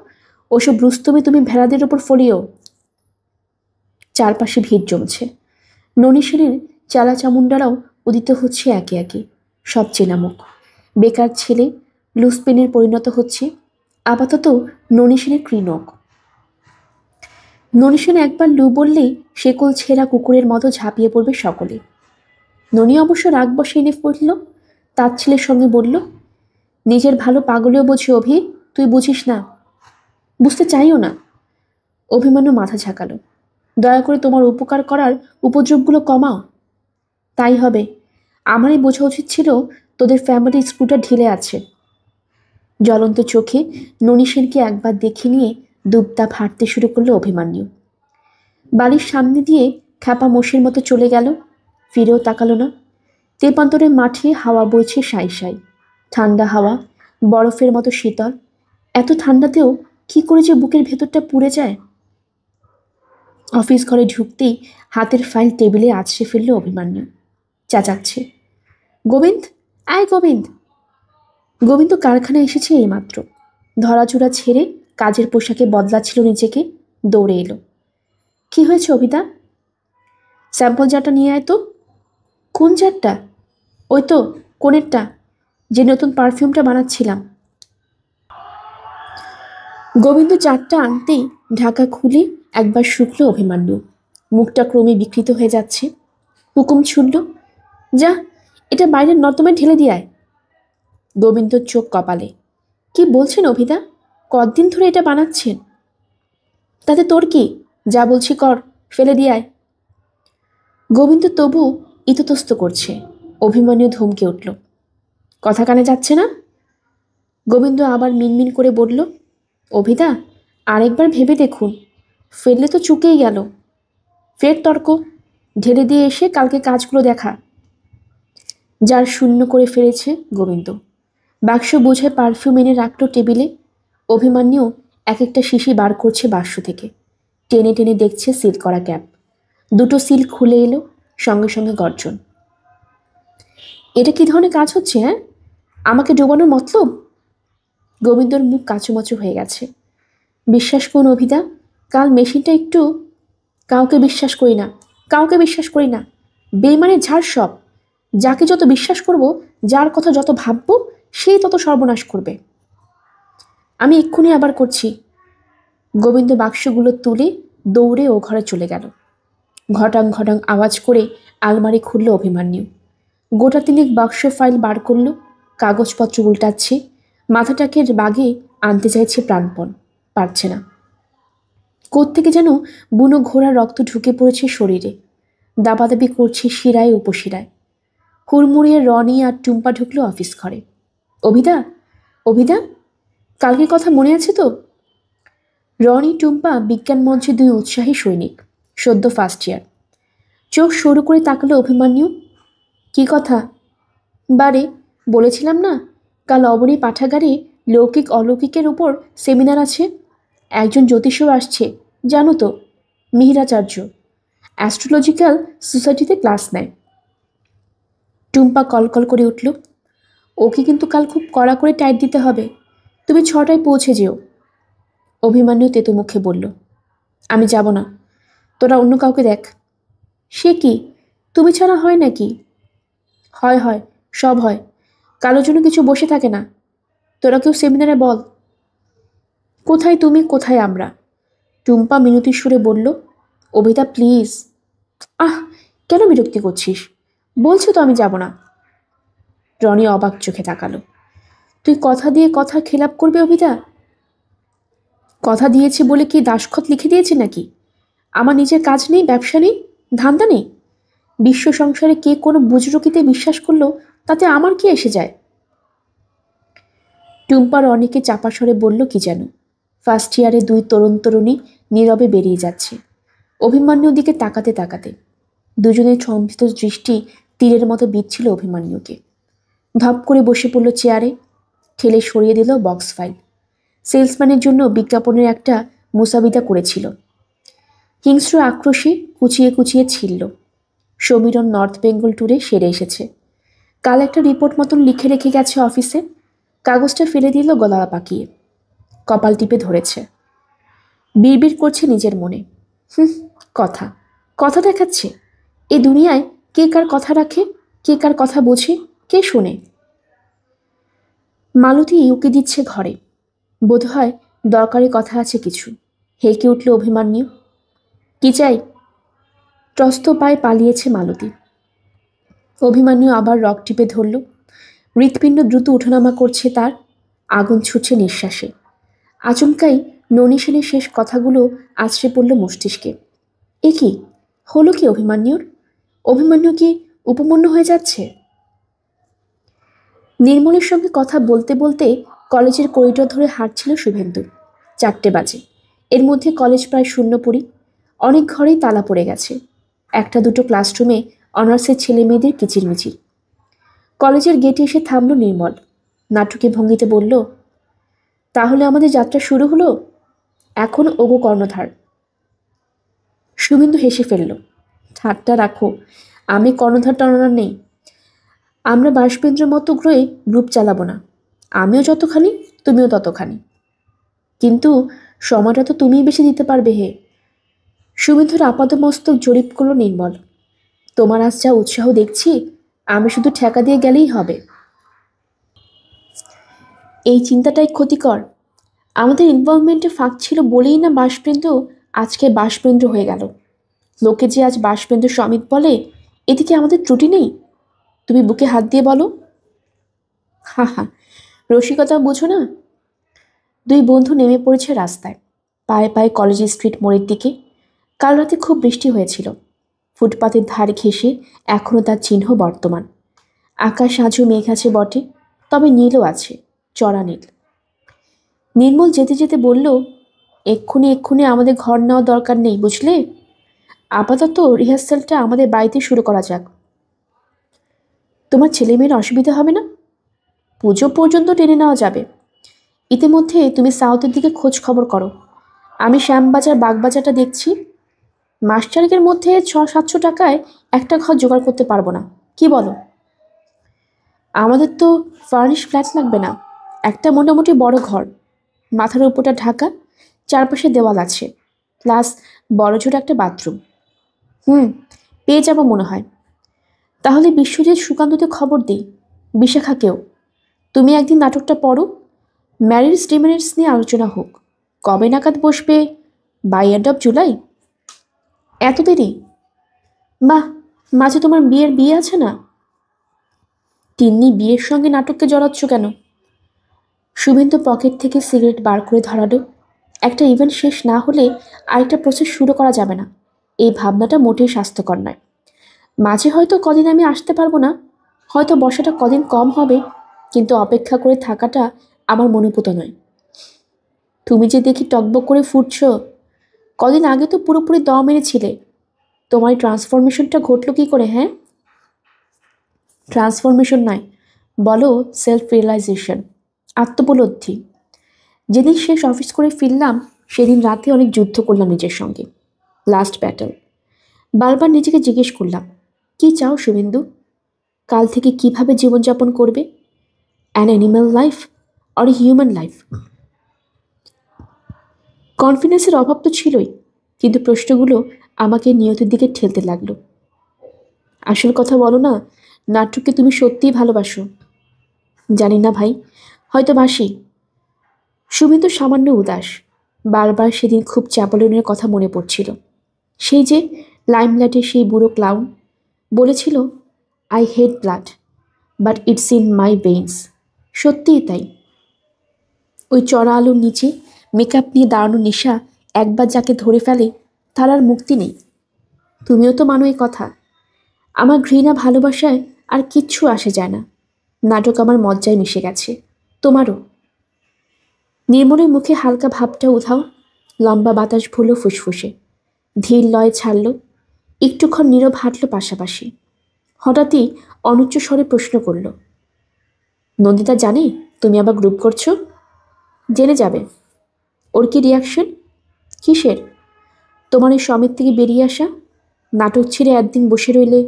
ওসব রুস্তমি তুমি ভেড়াদের ওপর ফলিও। চারপাশে ভিড় জমছে। ননীশেনের চালা চামুন্ডারাও উদিত হচ্ছে একে একে, সব চেনা মুখ। বেকার ছেলে লুসপেনের পরিণত হচ্ছে, আপাতত ননীশেনের কৃণক। ননীশেন একবার লু বললেই শেকল ছেঁড়া কুকুরের মতো ঝাঁপিয়ে পড়বে সকলে। ননী অবশ্য রাগ বসে এনে পড়ল, তার ছেলের সঙ্গে বলল, নিজের ভালো পাগলেও বোঝে অভি, তুই বুঝিস না, বুঝতে চাইও না। অভিমান্যু মাথা ঝাঁকালো। দয়া করে তোমার উপকার করার উপদ্রবগুলো কমাও। তাই হবে, আমারই বোঝা উচিত ছিল তোদের ফ্যামিলি স্ক্রুটা ঢিলে আছে। জ্বলন্ত চোখে ননী সেনকে একবার দেখে নিয়ে দুবদাব হাঁটতে শুরু করলো অভিমান্যু। বাড়ির সামনে দিয়ে খ্যাপা মোষের মতো চলে গেল, ফিরেও তাকালো না। তেপান্তরের মাঠে হাওয়া বইছে সাই সাই, ঠান্ডা হাওয়া, বরফের মতো শীতল। এত ঠান্ডাতেও কি করে যে বুকের ভেতরটা পুড়ে যায়। অফিস ঘরে ঢুকতেই হাতের ফাইল টেবিলে আছড়ে ফেলল অভিমান্যু। চেঁচাচ্ছে, গোবিন্দ, আয় গোবিন্দ। গোবিন্দ কারখানায় এসেছে এইমাত্র, ধরাচূড়া ছেড়ে কাজের পোশাকে বদলাচ্ছিল নিজেকে, দৌড়ে এলো। কি হয়েছে অভিদা? স্যাম্পল জারটা নিয়ে আয় তো। কোন জারটা? ওই তো কোণেরটা, যে নতুন পারফিউমটা বানাচ্ছিলাম। গোবিন্দ জারটা আনতেই ঢাকা খুলে একবার শুকলো অভিমান্যু। মুখটা ক্রমে বিকৃত হয়ে যাচ্ছে। হুকুম ছুড়ল, যা এটা বাইরের নর্দমায় ঢেলে দিয়ে আয়। গোবিন্দর চোখ কপালে। কি বলছেন অভিদা? কতদিন ধরে এটা বানাচ্ছেন? তাতে তোর কি? যা বলছি কর, ফেলে দিয়ে আয়। গোবিন্দ তবু ইতস্তত করছে। অভিমান্যু ধমকে উঠল, কথা কানে যাচ্ছে না? গোবিন্দ আবার মিনমিন করে বলল, অভিদা আরেকবার ভেবে দেখুন, ফেললে তো চুকেই গেল। ফের তর্ক, ঢেলে দিয়ে এসে কালকে কাজগুলো দেখা। যার শূন্য করে ফেলেছে গোবিন্দ। বাক্স বোঝায় পারফিউম এনে রাখল টেবিলে। অভিমান্যু এক একটা শিশি বার করছে বাক্স থেকে, টেনে টেনে দেখছে সিল করা ক্যাপ। দুটো সিল খুলে এলো, সঙ্গে সঙ্গে গর্জন। এটা কি ধরনের কাজ হচ্ছে, হ্যাঁ? আমাকে ডোবানোর মতলব? গোবিন্দর মুখ কাচুমাচু হয়ে গেছে। বিশ্বাস করুন অভিদা, কাল মেশিনটা একটু। কাউকে বিশ্বাস করি না, কাউকে বিশ্বাস করি না। বেইমানের ঝাড় সব। যাকে যত বিশ্বাস করব, যার কথা যত ভাবব, সেই তত সর্বনাশ করবে। আমি এক্ষুনি আবার করছি। গোবিন্দ বাক্সগুলো তুলে দৌড়ে ও ঘরে চলে গেল। ঘটাং ঘটাং আওয়াজ করে আলমারি খুলল অভিমান্যু। গোটা তিনেক বাক্স ফাইল বার করল, কাগজপত্র উল্টাচ্ছে, মাথাটাকে বাগে আনতে চাইছে প্রাণপণ, পারছে না। কোত্থেকে যেন বুনো ঘোড়ার রক্ত ঢুকে পড়েছে শরীরে, দাবাদাবি করছে শিরায় উপশিরায়। হুড়মুড়িয়ে রনি আর টুম্পা ঢুকলো অফিস ঘরে। অভিদা, অভিদা, কালকের কথা মনে আছে তো? রনি টুম্পা বিজ্ঞান মঞ্চে দুই উৎসাহী সৈনিক, সদ্য ফার্স্ট ইয়ার। চোখ সরু করে তাকালো অভিমান্যু। কি কথা? বারে বলেছিলাম না, কাল অবনী পাঠাগারে লৌকিক অলৌকিকের উপর সেমিনার আছে। একজন জ্যোতিষও আসছে, জানো তো, মিহিরাচার্য। অ্যাস্ট্রোলজিক্যাল সোসাইটিতে ক্লাস নেয়। টুম্পা কলকল করে উঠল, ওকে কিন্তু কাল খুব কড়া করে টাইট দিতে হবে। তুমি 6টায় পৌঁছে যেও। অভিমান্যু তেতো মুখে বলল, আমি যাব না, তোরা অন্য কাউকে দেখ। সে কি, তুমি ছাড়া হয় নাকি? হয় হয়, সব হয়। কারোর জন্য কিছু বসে থাকে না। তোরা কেউ সেমিনারে বল। কোথায় তুমি, কোথায় আমরা? টুম্পা মিনতির সুরে বলল, অভিদা প্লিজ। আহ, কেন বিরক্তি করছিস? বলছো তো আমি যাব না। রনি অবাক চোখে তাকালো। তুই কথা দিয়ে কথার খেলাপ করবে অভিদা? কথা দিয়েছে বলে কি দাসখত লিখে দিয়েছে নাকি? আমার নিজের কাজ নেই, ব্যবসা নেই, ধান্দা নেই? বিশ্ব সংসারে কে কোনো বুজরুকিতে বিশ্বাস করলো, তাতে আমার কি এসে যায়? টুম্পা রনিকে চাপা স্বরে বলল কি যেন। ফার্স্ট ইয়ারে দুই তরুণ তরুণী নীরবে বেরিয়ে যাচ্ছে, অভিমান্যুর দিকে তাকাতে তাকাতে। দুজনের সম্মিলিত দৃষ্টি তীরের মতো বিচ্ছিল অভিমান্যুকে। ধপ করে বসে পড়ল চেয়ারে, ঠেলে সরিয়ে দিল বক্স ফাইল। সেলসম্যানের জন্য বিজ্ঞাপনের একটা মুসাবিদা করেছিল। হিংস্র আক্রোশে কুচিয়ে কুচিয়ে ছিল। সমীরন নর্থ বেঙ্গল ট্যুরে সেরে এসেছে। কাল একটা রিপোর্ট মতন লিখে রেখে গেছে অফিসে। কাগজটা ফেলে দিল গলা পাকিয়ে। কপাল টিপে ধরেছে। বিড়বিড় করছে নিজের মনে। হুম, কথা কথা দেখাচ্ছে। এ দুনিয়ায় কে কার কথা রাখে, কে কার কথা বোঝে, কে শোনে? মালতী উকি দিচ্ছে ঘরে। বোধহয় দরকারি কথা আছে কিছু। হেঁকে উঠল অভিমান্যু। কি চাই? ত্রস্ত পায়ে পালিয়েছে মালতী। অভিমান্যু আবার রক টিপে ধরল। হৃৎপিণ্ড দ্রুত উঠানামা করছে তার। আগুন ছুটছে নিঃশ্বাসে। আচমকাই ননী সেনের শেষ কথাগুলো আছড়ে পড়ল মস্তিষ্কে। এ কি হলো? কি অভিমান্যুর? অভিমান্যু কি উপমন্য হয়ে যাচ্ছে? নির্মলের সঙ্গে কথা বলতে বলতে কলেজের করিডর ধরে হাঁটছিল শুভেন্দু। 4টে বাজে। এর মধ্যে কলেজ প্রায় শূন্যপুরি। অনেক ঘরেই তালা পড়ে গেছে। একটা দুটো ক্লাসরুমে অনার্সের ছেলে মেয়েদের কিচিরমিচির। কলেজের গেটে এসে থামল নির্মল। নাটুকে ভঙ্গিতে বলল, তাহলে আমাদের যাত্রা শুরু হলো? এখন ওগো কর্ণধার। শুভেন্দু হেসে ফেলল। ঠাট্টা রাখো, আমি কর্ণধার টর্ণধার নেই। আমরা বাষ্পেন্দ্রের মতো গ্রহে গ্রুপ চালাবো না। আমিও যতখানি, তুমিও ততখানি। কিন্তু সময়টা তো তুমিই বেশি দিতে পারবে হে। শুভেন্দুর আপাদমস্তক জরিপ করল নির্মল। তোমার আজ যা উৎসাহ দেখছি, আমি শুধু ঠেকা দিয়ে গেলেই হবে। এই চিন্তাটাই ক্ষতিকর। আমাদের ইনভলভমেন্টে ফাঁক ছিল বলেই না বাষ্পেন্দ্র আজকে বাষ্পেন্দ্র হয়ে গেল। লোকে যে আজ বাষ্পেন্দ্র সমিত বলে, এদিকে আমাদের ত্রুটি নেই? তুমি বুকে হাত দিয়ে বলো। হা হা, রসিকতা বুঝো না? দুই বন্ধু নেমে পড়েছে রাস্তায়। পায়ে পায়ে কলেজ স্ট্রিট মোড়ের দিকে। কাল রাতে খুব বৃষ্টি হয়েছিল। ফুটপাতের ধার ঘেঁষে এখনও তার চিহ্ন বর্তমান। আকাশ আজও মেঘ আছে বটে, তবে নীলও আছে, চড়া নীল। নির্মল যেতে যেতে বলল, এক্ষুনি এক্ষুনি আমাদের ঘর নেওয়া দরকার নেই, বুঝলে? আপাতত রিহার্সালটা আমাদের বাড়িতে শুরু করা যাক। তোমার ছেলেমেয়ের অসুবিধা হবে না? পুজো পর্যন্ত টেনে নেওয়া যাবে। ইতিমধ্যে তুমি সাউথের দিকে খোঁজ খবর করো। আমি শ্যামবাজার বাগবাজারটা দেখছি। মাস চারেকের মধ্যে 600-700 টাকায় একটা ঘর জোগাড় করতে পারবো না, কি বলো? আমাদের তো ফার্নিশ ফ্ল্যাট লাগবে না, একটা মোটামুটি বড় ঘর, মাথার উপরটা ঢাকা, চারপাশে দেওয়াল আছে, প্লাস বড় ছোট একটা বাথরুম। পেয়ে যাবো মনে হয়। তাহলে বিশ্বজিৎ সুকান্তকে খবর দিই, বিশাখাকেও। তুমি একদিন নাটকটা পড়ো, ম্যারিজ ডিমেরিটস নিয়ে আলোচনা হোক। কবে নাগাদ বসবে? By end of July? এত দেরি? বাহ, মাঝে তোমার বিয়ে আছে না? তিন্নি বিয়ের সঙ্গে নাটককে জড়াচ্ছ কেন? শুভেন্দু পকেট থেকে সিগারেট বার করে ধরালো। একটা ইভেন্ট শেষ না হলে আরেকটা প্রসেস শুরু করা যাবে না। এই ভাবনাটা মোটেই স্বাস্থ্যকর নয়। মাঝে হয়তো কদিন আমি আসতে পারবো না, হয়তো বসাটা কদিন কম হবে, কিন্তু অপেক্ষা করে থাকাটা আমার মনোপুত নয়। তুমি যে দেখি টকবক করে ফুটছ, কদিন আগে তো পুরোপুরি দম মেরেছিলে। তোমার ট্রান্সফরমেশনটা ঘটলো কি করে? হ্যাঁ, ট্রান্সফরমেশন নয়, বলো সেলফ রিয়েলাইজেশন, আত্মোপলব্ধি। যেদিন শেষ অফিস করে ফিরলাম সেদিন রাতে অনেক যুদ্ধ করলাম নিজের সঙ্গে। Last battle. বারবার নিজেকে জিজ্ঞেস করলাম, কি চাও শুভেন্দু? কাল থেকে কিভাবে জীবনযাপন করবে? An animal life or human life? কনফিডেন্সের অভাব তো ছিলই, কিন্তু প্রশ্নগুলো আমাকে নিয়তির দিকে ঠেলতে লাগলো। আসল কথা বলো না, নাট্যকে তুমি সত্যিই ভালোবাসো? জানি না ভাই, হয়তো বাসি। শুভেন্দু সামান্য উদাস। বারবার সেদিন খুব চ্যাপলনের কথা মনে পড়ছিল। সেই যে লাইমলাইটের সেই বুড়ো ক্লাউন বলেছিল, I hate blood but it's in my veins. সত্যিই তাই। ওই চড়া আলোর নিচে মেকআপ নিয়ে দাঁড়ানো নেশা একবার যাকে ধরে ফেলে তার আর মুক্তি নেই। তুমিও তো মানো এই কথা। আমার ঘৃণা ভালোবাসায় আর কিচ্ছু আসে যায় না। নাটক আমার মজ্জায় মিশে গেছে, তোমারও। নির্মলের মুখে হালকা ভাবটা উধাও। লম্বা বাতাস ভুল ফুসফুসে। ধীর লয়ে ছাড়ল। একটুক্ষণ নীরব হাঁটল পাশাপাশি। হঠাৎই অনুচ্চ স্বরে প্রশ্ন করল, নন্দিতা জানে তুমি আবার গ্রুপ করছো? জেনে যাবে। ওর কি রিয়াকশন? কিসের? তোমার এই সমেত থেকে বেরিয়ে আসা? নাটক ছেড়ে একদিন বসে রইলে।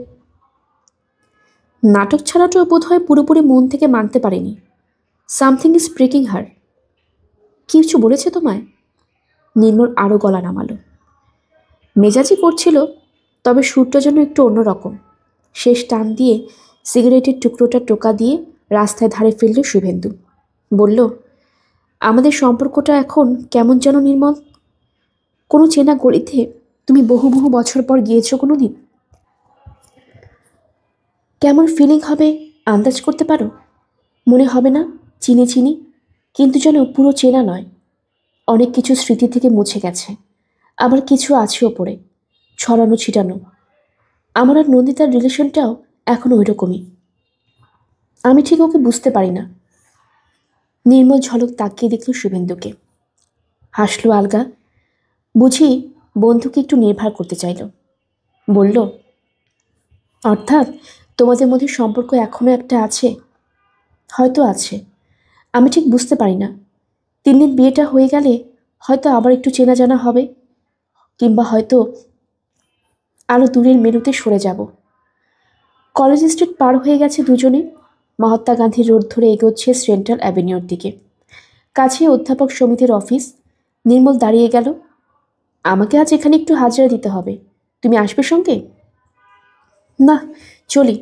নাটক ছাড়াটাও বোধ হয় পুরোপুরি মন থেকে মানতে পারেনি। সামথিং ইজ ব্রেকিং হার। কিছু বলেছে তোমায়? নির্মল আরও গলা নামালো। মেজাজি করছিল, তবে সুরটা যেন একটু অন্যরকম। শেষ টান দিয়ে সিগারেটের টুকরোটা টোকা দিয়ে রাস্তায় ধারে ফেলল শুভেন্দু। বলল, আমাদের সম্পর্কটা এখন কেমন যেন নির্মল। কোনো চেনা গলিতে তুমি বহু বহু বছর পর গিয়েছো কোনো দিন? কেমন ফিলিং হবে আন্দাজ করতে পারো? মনে হবে না চিনি চিনি, কিন্তু যেন পুরো চেনা নয়। অনেক কিছু স্মৃতি থেকে মুছে গেছে, আবার কিছু আছে ওপরে ছড়ানো ছিটানো। আমার আর নন্দিতার রিলেশনটাও এখন ওই রকমই। আমি ঠিক ওকে বুঝতে পারি না। নির্মল ঝলক তাকিয়ে দেখল শুভেন্দুকে। হাসলো আলগা। বুঝি বন্ধুকে একটু নির্ভর করতে চাইল। বলল, অর্থাৎ তোমাদের মধ্যে সম্পর্ক এখনো একটা আছে? হয়তো আছে, আমি ঠিক বুঝতে পারি না। 3 দিন বিয়েটা হয়ে গেলে হয়তো আবার একটু চেনা জানা হবে, কিংবা হয়তো আরও দূরের মেরুতে সরে যাব। কলেজ স্ট্রিট পার হয়ে গেছে দুজনে। মহাত্মা গান্ধী রোড ধরে এগোচ্ছে সেন্ট্রাল অ্যাভিনিউর দিকে। কাছে অধ্যাপক সমিতির অফিস। নির্মল দাঁড়িয়ে গেল। আমাকে আজ এখানে একটু হাজিরা দিতে হবে, তুমি আসবে সঙ্গে? না, চলি।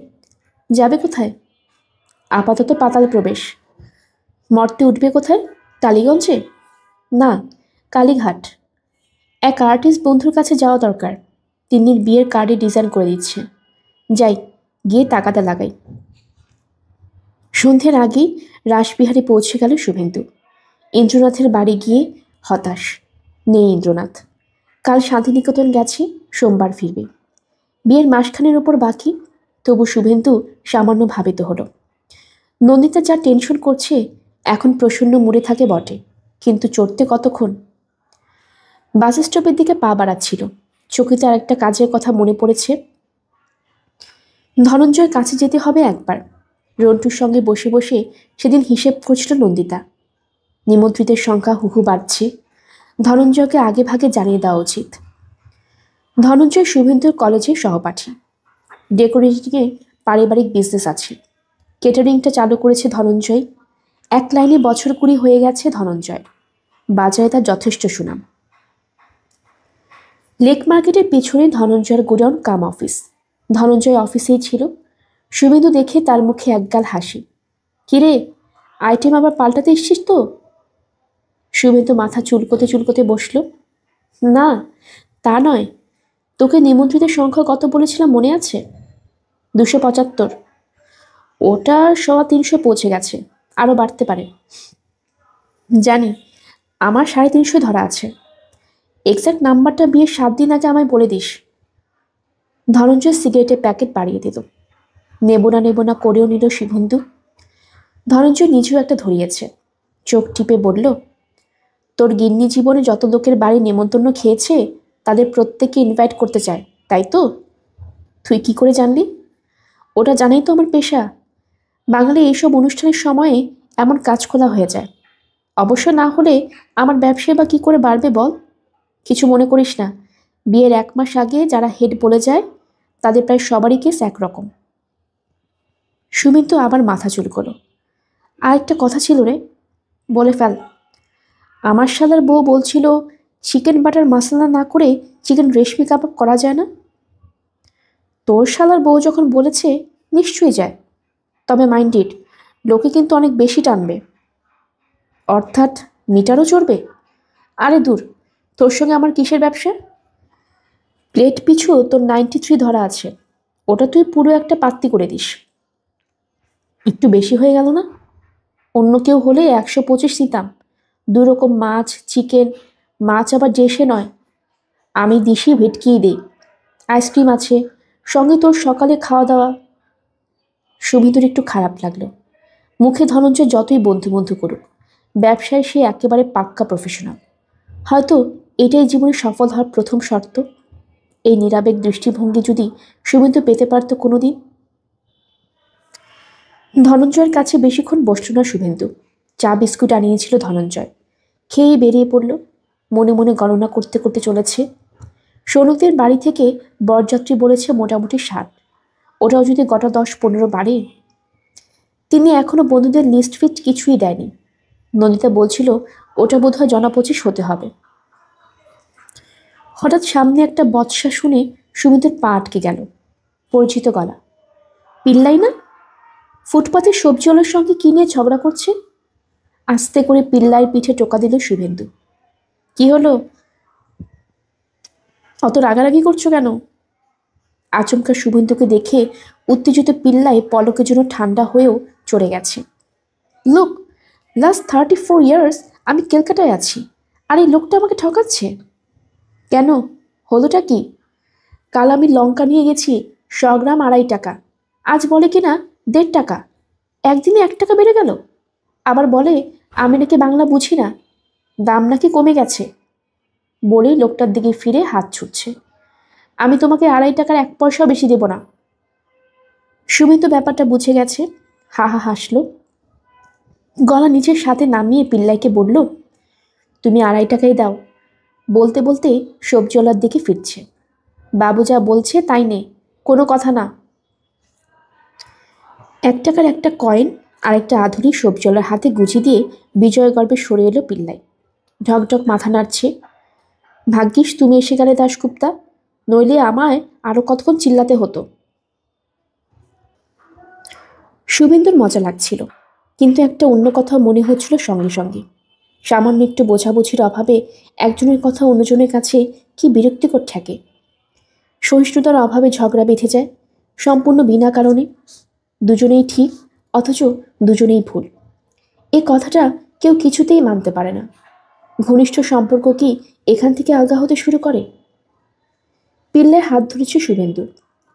যাবে কোথায়? আপাতত পাতাল প্রবেশ। মর্তে উঠবে কোথায়? টালিগঞ্জে? না, কালীঘাট। এক আর্টিস্ট বন্ধুর কাছে যাওয়া দরকার। 3 দিন বিয়ের কার্ডে ডিজাইন করে দিচ্ছে। যাই, গিয়ে টাকাটা লাগাই। সন্ধ্যের আগেই রাসবিহারে পৌঁছে গেল শুভেন্দু। ইন্দ্রনাথের বাড়ি গিয়ে হতাশ। নেই ইন্দ্রনাথ। কাল শান্তিনিকেতন গেছে, সোমবার ফিরবে। বিয়ের মাসখানের ওপর বাকি, তবু শুভেন্দু সামান্য ভাবিত হলো। নন্দিতা যা টেনশন করছে, এখন প্রসন্ন মুড়ে থাকে বটে, কিন্তু চড়তে কতক্ষণ? বাস স্টপের দিকে পা বাড়াচ্ছিল। চকিতে আরেকটা কাজের কথা মনে পড়েছে। ধনঞ্জয়ের কাছে যেতে হবে একবার। রন্টুর সঙ্গে বসে বসে সেদিন হিসেব করছিল নন্দিতা। নিমন্ত্রিতের সংখ্যা হুহু বাড়ছে। ধনঞ্জয়কে আগে ভাগে জানিয়ে দেওয়া উচিত। ধনঞ্জয় শুভেন্দুর কলেজের সহপাঠী। ডেকোরেটিংয়ে পারিবারিক বিজনেস আছে। কেটারিংটা চালু করেছে ধনঞ্জয়। এক লাইনে বছর 20 হয়ে গেছে ধনঞ্জয়। বাজারে তার যথেষ্ট সুনাম। লেক মার্কেটের পিছনে ধনঞ্জয়ের গোডাউন কাম অফিস। ধনঞ্জয় অফিসেই ছিল। শুভেন্দু দেখে তার মুখে একগাল হাসি। কিরে, আইটেম আবার পাল্টাতে এসছিস তো? শুভেন্দু মাথা চুলকোতে চুলকোতে বসল। না, তা নয়। তোকে নিমন্ত্রিতের সংখ্যা কত বলেছিলাম মনে আছে? 275। ওটা 350 পৌঁছে গেছে, আরও বাড়তে পারে। জানি, আমার 350 ধরা আছে। এক্স্যাক্ট নাম্বারটা বিয়ের 7 দিন আগে আমায় বলে দিস। ধনঞ্জয় সিগারেটের প্যাকেট বাড়িয়ে দিল। নেব না করেও নিল শুভেন্দু। ধনঞ্জয় নিজেও একটা ধরিয়েছে। চোখ টিপে বলল, তোর গিন্নি জীবনে যত লোকের বাড়ি নেমন্তন্ন খেয়েছে, তাদের প্রত্যেককে ইনভাইট করতে চায়, তাই তো? তুই কি করে জানলি? ওটা জানাই তো আমার পেশা। বাঙালি এইসব অনুষ্ঠানের সময়ে এমন কাজ খোলা হয়ে যায়। অবশ্য না হলে আমার ব্যবসায় বা কী করে বাড়বে বল? কিছু মনে করিস না, বিয়ের 1 মাস আগে যারা হেড বলে যায়, তাদের প্রায় সবারই কেস একরকম। সুমিত আবার মাথা চুলকোলো। আরেকটা কথা ছিল রে, বলে ফেল। আমার শালার বউ বলছিল, চিকেন বাটার মশলা না করে চিকেন রেশমি কাবাব করা যায় না। তোর শালার বউ যখন বলেছে, নিশ্চয়ই যায়। তবে মাইন্ডেড, লোকে কিন্তু অনেক বেশি টানবে। অর্থাৎ মিটারও চড়বে? আরে দূর, তোর সঙ্গে আমার কিসের ব্যবসা? প্লেট পিছু তোর 93 ধরা আছে, ওটা তুই পুরো একটা পাত্তি করে দিস। একটু বেশি হয়ে গেল না? অন্য কেউ হলে 125 দিতাম। 2 রকম মাছ, চিকেন। মাছ আবার যে সে নয়, আমি দিশি ভেটকিই দিই। আইসক্রিম আছে, সঙ্গে তোর সকালে খাওয়া দাওয়া। সুমিতুর একটু খারাপ লাগলো। মুখে ধনঞ্জয় যতই বন্ধু বন্ধু করুক, ব্যবসায় সে একেবারে পাক্কা প্রফেশনাল। হয়তো এটাই জীবনে সফল হওয়ার প্রথম শর্ত। এই নিরাবেগ দৃষ্টিভঙ্গি যদি সুমিতু পেতে পারত কোনো দিন। ধনঞ্জয়ের কাছে বেশিক্ষণ বসল না শুভেন্দু। চা বিস্কুট আনিয়েছিল ধনঞ্জয়। খেয়েই বেরিয়ে পড়ল। মনে মনে গণনা করতে করতে চলেছে, সৌনকদের বাড়ি থেকে বরযাত্রী বলেছে মোটামুটি 7। ওটাও যদি গোটা 10-15 বাড়ে। তিনি এখনো বন্ধুদের লিস্ট ফিট কিছুই দেয়নি। নন্দিতা বলছিল ওটা বোধহয় জনা 25 হতে হবে। হঠাৎ সামনে একটা বৎসা শুনে সুমিতের পা আটকে গেল। পরিচিত গলা। পিল্লাই না? ফুটপাতের সবজিওয়ালার সঙ্গে কি নিয়ে ঝগড়া করছে? আস্তে করে পিল্লাইয়ের পিঠে টোকা দিল শুভেন্দু। কি হলো? অত রাগারাগি করছো কেন? আচমকা শুভেন্দুকে দেখে উত্তেজিত পিল্লাই পলকের জন্য ঠান্ডা হয়েও চড়ে গেছে। লোক, লাস্ট 34 ইয়ার্স আমি কলকাতায় আছি, আর এই লোকটা আমাকে ঠকাচ্ছে। কেন, হলোটা কি? কাল আমি লঙ্কা নিয়ে গেছি 100 গ্রাম 2.5 টাকা, আজ বলে কিনা 1.5 টাকা। একদিনে 1 টাকা বেড়ে গেল। আবার বলে আমি নাকি বাংলা বুঝি না, দাম নাকি কমে গেছে। বলেই লোকটার দিকে ফিরে হাত ছুটছে। আমি তোমাকে 2.5 টাকার 1 পয়সাও বেশি দেব না। সুমিত ব্যাপারটা বুঝে গেছে, হা হা হাসলো। গলা নিচের সাথে নামিয়ে পিল্লাইকে বলল, তুমি 2.5 টাকাই দাও। বলতে বলতে সবজিওয়ালার দিকে ফিরছে। বাবু যা বলছে তাই নে, কোনো কথা না। 1 টাকার একটা কয়েন আর একটা আধুনিক সবজিওয়ালার হাতে গুজি দিয়ে বিজয় গর্বে সরে এলো পিল্লাই। ঢকঢক মাথা নাড়ছে। ভাগ্যিস তুমি এসে গেলে দাশগুপ্তা, নইলে আমায় আরো কতক্ষণ চিল্লাতে হতো। শুভেন্দুর মজা লাগছিল, কিন্তু একটা অন্য কথা মনে হচ্ছিল সঙ্গে সঙ্গে। সামান্য একটু বোঝাবুঝির অভাবে একজনের কথা অন্যজনের কাছে কি বিরক্তিকর ঠেকে। সহিষ্ণুতার অভাবে ঝগড়া বেঁধে যায়, সম্পূর্ণ বিনা কারণে। দুজনেই ঠিক, অথচ দুজনেই ভুল। এই কথাটা কেউ কিছুতেই মানতে পারে না। ঘনিষ্ঠ সম্পর্ক কি এখান থেকে আলগা হতে শুরু করে? পিল্লাই হাত ধরেছে শুভেন্দু।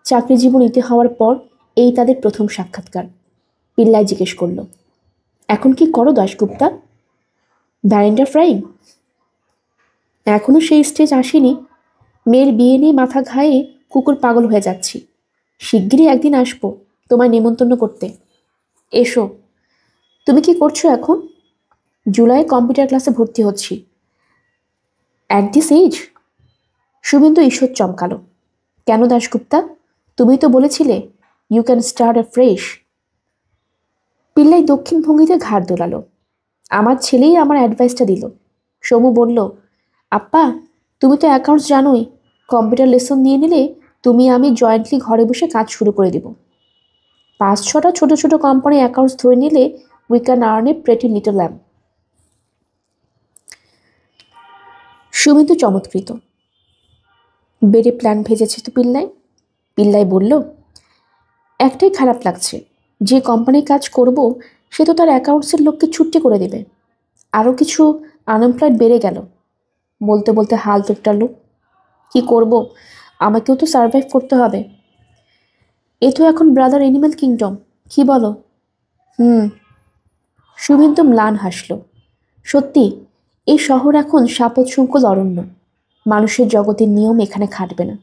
চাকরি জীবন ইতি হওয়ার পর এই তাদের প্রথম সাক্ষাৎকার। পিল্লাই জিজ্ঞেস করল, এখন কি করো দাশগুপ্তা? ভ্যারেন্ডা ফ্রাইং? এখনো সেই স্টেজ আসেনি। মেয়ের বিয়ে নিয়ে মাথা ঘায়ে কুকুর পাগল হয়ে যাচ্ছি। শিগগিরই একদিন আসবো তোমায় নেমন্তন্ন করতে। এসো। তুমি কি করছো এখন? জুলাই কম্পিউটার ক্লাসে ভর্তি হচ্ছি। At this age? শুভেন্দু ঈশ্বর চমকালো। কেন দাশগুপ্তা? তুমি তো বলেছিলে you can start a fresh. Pillai দক্ষিণ ভঙ্গিতে ঘাড় দোলালো। আমার ছেলেই আমার অ্যাডভাইসটা দিল। সমু বলল, আপ্পা তুমি তো অ্যাকাউন্টস জানোই, কম্পিউটার লেসন নিয়ে নিলে তুমি আমি জয়েন্টলি ঘরে বসে কাজ শুরু করে দেব। 5-6টা ছোট ছোট কোম্পানি অ্যাকাউন্টস ধরে নিলে we can earn a pretty little lamp. Sumit চমৎকৃত। বেড়ে প্ল্যান ভেজেছে তো পিল্লাই। পিল্লাই বলল, একটাই খারাপ লাগছে, যে কোম্পানির কাজ করব সে তো তার অ্যাকাউন্টসের লোককে ছুটি করে দেবে। আরও কিছু আনএমপ্লয়েড বেড়ে গেল। বলতে বলতে হাল তোপটালো। কি করব, আমাকেও তো সার্ভাইভ করতে হবে। এ তো এখন ব্রাদার অ্যানিম্যাল কিংডম, কি বলো? শুভেন্দু ম্লান হাসল। সত্যি, এই শহর এখন সাপোৎসংকুল অরণ্য। মানুষের জগতের নিয়ম এখানে খাটবে না।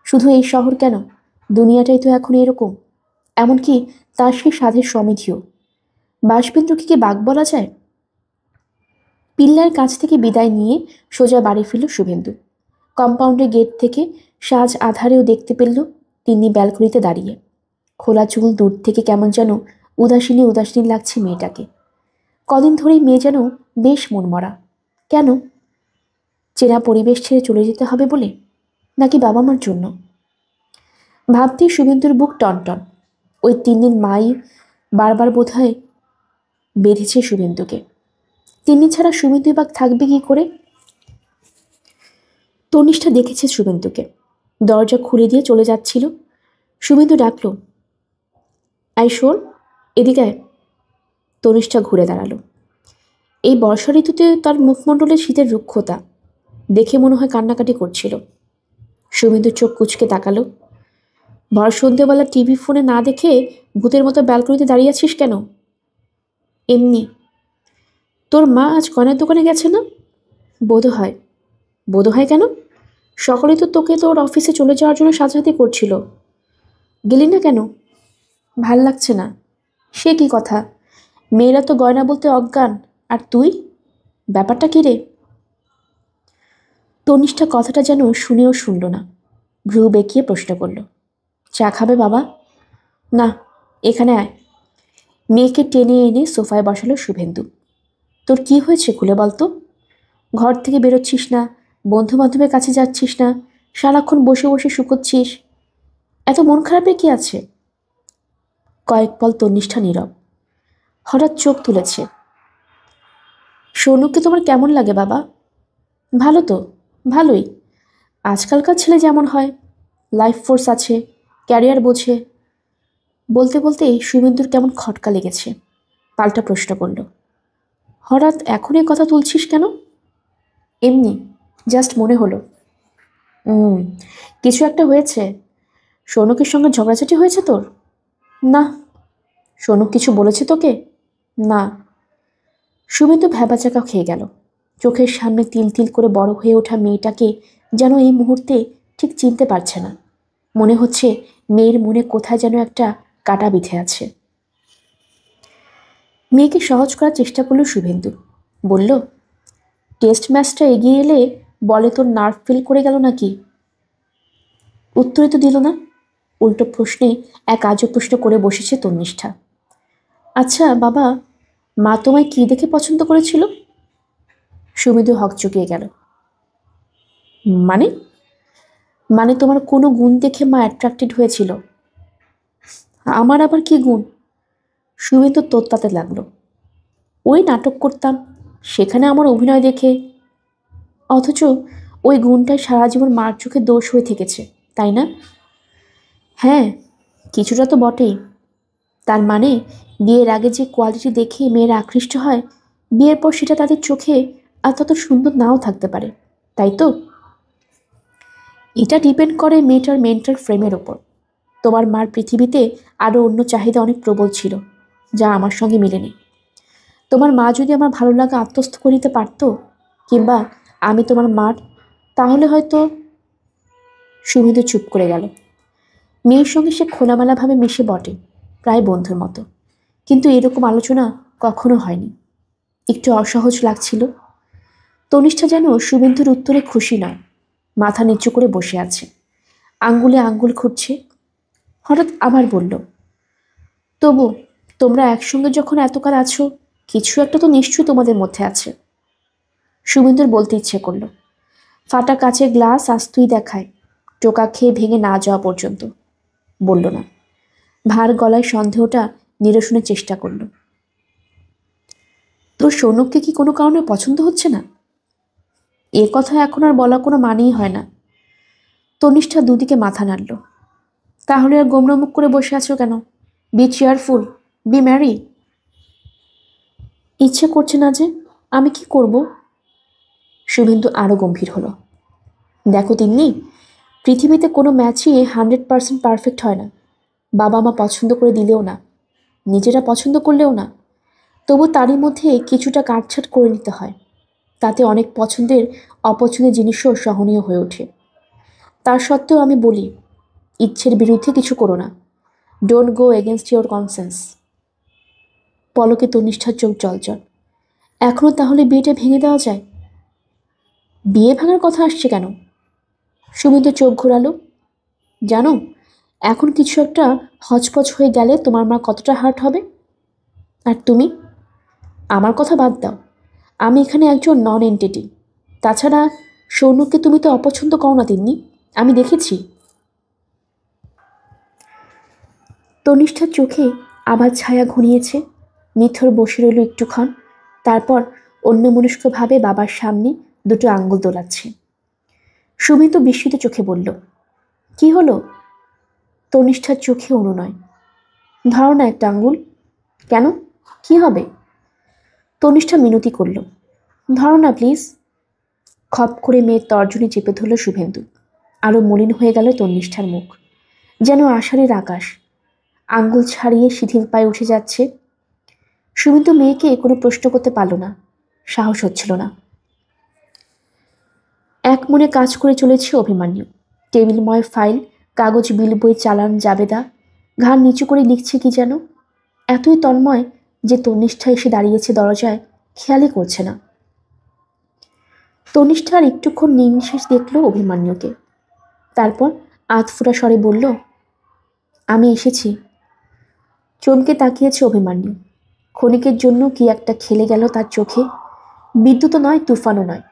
শুধু এই শহর কেন, দুনিয়াটাই তো এখন এরকম। এমনকি তার সেই সাধের সমিধিও। বাসবেন্দ্রকে কি বাঘ বলা যায়? পিল্লার কাছ থেকে বিদায় নিয়ে সোজা বাড়ি ফিরল শুভেন্দু। কম্পাউন্ডের গেট থেকে সাজ আধারেও দেখতে পেল তিনি ব্যালকনিতে দাঁড়িয়ে। খোলা চুল দূর থেকে কেমন যেন উদাসীনী উদাসীন লাগছে মেয়েটাকে। কদিন ধরেই মেয়ে যেন বেশ মনমরা। কেন? চেনা পরিবেশ ছেড়ে চলে যেতে হবে বলে, নাকি বাবা মার জন্য? ভাবতেই শুভেন্দুর বুক টনটন। ওই 3 দিন মাই বারবার বোধহয় বেঁধেছে শুভেন্দুকে। 3 দিন ছাড়া শুভেন্দু বাগ থাকবে কি করে? তনিষ্ঠা দেখেছে শুভেন্দুকে, দরজা খুলে দিয়ে চলে যাচ্ছিল। শুভেন্দু ডাকল, আই শোন, এদিকে আয়। তনিষ্ঠা ঘুরে দাঁড়ালো। এই বর্ষা ঋতুতে তার মুখমণ্ডলে শীতের রুক্ষতা দেখে মনে হয় কান্নাকাটি করছিল। শুভেন্দু চোখ কুচকে তাকালো। ভর সন্ধ্যেবেলা টিভি ফোনে না দেখে ভূতের মতো ব্যালকনিতে দাঁড়িয়ে আছিস কেন? এমনি। তোর মা আজ গয়নার দোকানে গেছে না? বোধহয়। বোধহয় কেন? সকলে তো তোকে তোর অফিসে চলে যাওয়ার জন্য সাজাহাতি করছিল। গেলি না কেন? ভাল লাগছে না। সে কি কথা? মেয়েরা তো গয়না বলতে অজ্ঞান, আর তুই? ব্যাপারটা কী রে? তনিষ্ঠা কথাটা যেন শুনেও শুনল না, ভ্রু বেঁকিয়ে প্রশ্ন করল, চা খাবে বাবা? না, এখানে আয়। মেয়েকে টেনে এনে সোফায় বসালো শুভেন্দু। তোর কি হয়েছে খুলে বলতো? ঘর থেকে বেরোচ্ছিস না, বন্ধু বান্ধবের কাছে যাচ্ছিস না, সারাক্ষণ বসে বসে শুকোচ্ছিস, এত মন খারাপের কি আছে? কয়েক পল তন্নিষ্ঠা নীরব, হঠাৎ চোখ তুলেছে। সোনুকে তোমার কেমন লাগে বাবা? ভালো তো, ভালোই। আজকালকার ছেলে যেমন হয়, লাইফ ফোর্স আছে, ক্যারিয়ার বোঝে। বলতে বলতেই শুভেন্দুর কেমন খটকা লেগেছে, পাল্টা প্রশ্ন করল, হঠাৎ এখন এই কথা তুলছিস কেন? এমনি, জাস্ট মনে হলো। কিছু একটা হয়েছে? সৌনকের সঙ্গে ঝগড়াঝাটি হয়েছে তোর? না। সৌনক কিছু বলেছে তোকে? না। শুভেন্দু ভ্যাবাচাকা খেয়ে গেল। চোখের সামনে তিল তিল করে বড় হয়ে ওঠা মেয়েটাকে যেন এই মুহূর্তে ঠিক চিনতে পারছে না। মনে হচ্ছে মেয়ের মনে কোথায় যেন একটা কাটা বিঁধে আছে। মেয়েকে সহজ করার চেষ্টা করল শুভেন্দু। বলল, টেস্ট ম্যাচটা এগিয়ে এলে বলে তোর নার্ভ ফেল করে গেল নাকি? উত্তরে তো দিল না, উল্টো প্রশ্নে এক আজব প্রশ্ন করে বসেছে তন্নিষ্ঠা। আচ্ছা বাবা, মা তোমায় কি দেখে পছন্দ করেছিল? সুমেধু হকচকিয়ে গেল। মানে? মানে তোমার কোনো গুণ দেখে মা অ্যাট্রাক্টেড হয়েছিল। আমার আবার কি গুণ? সুমেধু তোতলাতে লাগলো। ওই নাটক করতাম, সেখানে আমার অভিনয় দেখে। অথচ ওই গুণটাই সারা জীবন মার চোখে দোষ হয়ে থেকেছে, তাই না? হ্যাঁ, কিছুটা তো বটেই। তার মানে বিয়ের আগে যে কোয়ালিটি দেখে মেয়েরা আকৃষ্ট হয়, বিয়ের পর সেটা তাদের চোখে আর তত সুন্দর নাও থাকতে পারে, তাই তো? এটা ডিপেন্ড করে মেয়েটার মেন্টাল ফ্রেমের ওপর। তোমার মার পৃথিবীতে আরও অন্য চাহিদা অনেক প্রবল ছিল, যা আমার সঙ্গে মিলেনি। তোমার মা যদি আমার ভালো লাগা আত্মস্থ করে নিতে পারত, কিংবা আমি তোমার মার, তাহলে হয়তো। সুমিত চুপ করে গেল। মেয়ের সঙ্গে সে খোলামেলাভাবে মিশে বটে, প্রায় বন্ধুর মতো, কিন্তু এরকম আলোচনা কখনো হয়নি। একটু অসহজ লাগছিল। তনিষ্ঠা যেন শুভেন্দুর উত্তরে খুশি নয়, মাথা নিচু করে বসে আছে, আঙ্গুলে আঙ্গুল খুঁড়ছে। হঠাৎ আবার বলল, তবু তোমরা একসঙ্গে যখন এতকাল আছো, কিছু একটা তো নিশ্চয়ই তোমাদের মধ্যে আছে। শুভেন্দুর বলতে ইচ্ছে করল, ফাটা কাচের গ্লাস আজ তুই দেখায়, টোকা খেয়ে ভেঙে না যাওয়া পর্যন্ত। বলল না, ভার গলায় সন্দেহটা নিরসনের চেষ্টা করল। তোর সৌনককে কি কোনো কারণে পছন্দ হচ্ছে না? এ কথা এখন আর বলা কোনো মানেই হয় না। তনিষ্ঠা দুদিকে মাথা নাড়ল। তাহলে আর গোমরামুখ করে বসে আছো কেন? Be cheerful, be merry. ইচ্ছে করছে না যে, আমি কি করব? শুভেন্দু আরও গম্ভীর হলো। দেখো তিন্নি, পৃথিবীতে কোনো ম্যাচই 100% পারফেক্ট হয় না। বাবা মা পছন্দ করে দিলেও না, নিজেরা পছন্দ করলেও না, তবু তারই মধ্যে কিছুটা কাটছাট করে নিতে হয়। তাতে অনেক পছন্দের অপছন্দের জিনিসও সহনীয় হয়ে ওঠে। তার সত্ত্বেও আমি বলি, ইচ্ছের বিরুদ্ধে কিছু করো না। Don't go against your conscience. পলকে তনিষ্ঠার চোখ জলজল। এখনও তাহলে বিয়েটা ভেঙে দেওয়া যায়? বিয়ে ভাঙার কথা আসছে কেন? সুমিত চোখ ঘোরালো। জানো, এখন কিছু একটা হচপচ হয়ে গেলে তোমার মা কতটা হার্ট হবে। আর তুমি? আমার কথা বাদ দাও, আমি এখানে একজন নন এন্টিটি। তাছাড়া সৌনককে তুমি তো অপছন্দ করো না তিন্নি, আমি দেখেছি। তনিষ্ঠার চোখে আবার ছায়া ঘনিয়েছে। নিথর বসে রইল একটুক্ষণ, তারপর অন্যমনস্কভাবে বাবার সামনে দুটো আঙ্গুল দোলাচ্ছে। সুমিত বিস্মিত চোখে বলল, কি হলো? তনিষ্ঠার চোখে অনুনয়। ধরো না একটা আঙ্গুল। কেন, কি হবে? তনিষ্ঠা মিনতি করল, ধরো না প্লিজ। খপ করে মেয়ের তর্জনী চেপে ধরল শুভেন্দু। আরও মলিন হয়ে গেল তন্নিষ্ঠার মুখ, যেন আষাঢ়ের আকাশ। আঙ্গুল ছাড়িয়ে শিথিল পায়ে উঠে যাচ্ছে। শুভেন্দু মেয়েকে কোনো প্রশ্ন করতে পারল না, সাহস হচ্ছিল না। এক মনে কাজ করে চলেছে অভিমান্যু। টেবিলময় ফাইল, কাগজ, বিল, বই, চালান, জাবেদা, ঘাড় নিচু করে লিখছে কি যেন। এতই তন্ময় যে তন্নিষ্ঠা এসে দাঁড়িয়েছে দরজায়, খেয়ালই করছে না। তনিষ্ঠা আর একটুক্ষণ নিঃশ্বাস দেখল অভিমান্যুকে। তারপর আধফোড়া স্বরে বলল, আমি এসেছি। চমকে তাকিয়েছে অভিমান্যু। ক্ষণিকের জন্য কি একটা খেলে গেল তার চোখে। বিদ্যুৎও নয়, তুফানও নয়,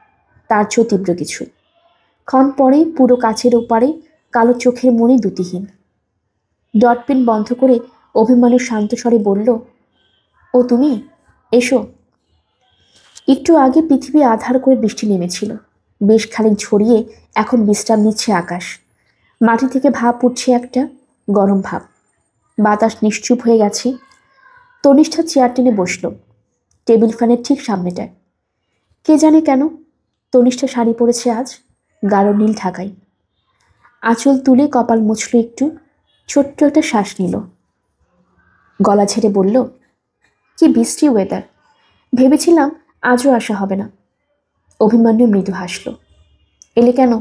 তার চেয়েও তীব্র কিছু। ক্ষণ পরেই পুরো কাছের ওপারে কালো চোখের মনে দ্যুতিহীন। ডটপেন বন্ধ করে অভিমান্যু শান্ত স্বরে বলল, ও তুমি, এসো। একটু আগে পৃথিবী আধার করে বৃষ্টি নেমেছিল। বেশ খানিক ঝরিয়ে এখন বিশ্রাম নিচ্ছে আকাশ। মাটি থেকে ভাপ উঠছে, একটা গরম ভাব। বাতাস নিশ্চুপ হয়ে গেছে। তনিষ্ঠা চেয়ার টেনে বসল টেবিল ফ্যানের ঠিক সামনেটায়। কে জানে কেন তনিষ্ঠা শাড়ি পরেছে আজ, গাঢ় নীল ঢাকাই। আঁচল তুলে কপাল মুছল একটু, ছোট্ট একটা শ্বাস নিল। গলা ছেড়ে বলল, কি বৃষ্টি ওয়েদার, ভেবেছিলাম আজও আসা হবে না। অভিমান্যু মৃদু হাসল। এলে কেন?